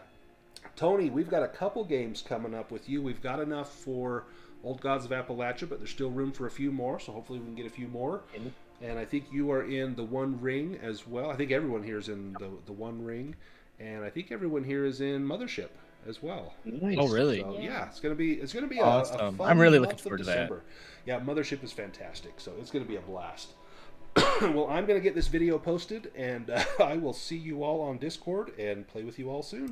Tony, we've got a couple games coming up with you. We've got enough for Old Gods of Appalachia, but there's still room for a few more, so hopefully we can get a few more. And I think you are in the One Ring as well. I think everyone here is in the One Ring, and I think everyone here is in Mothership as well. Nice. Oh, really? So, yeah, it's gonna be awesome. a fun I'm really looking month of forward to December. Yeah, Mothership is fantastic, so it's gonna be a blast. Well, I'm gonna get this video posted, and I will see you all on Discord and play with you all soon.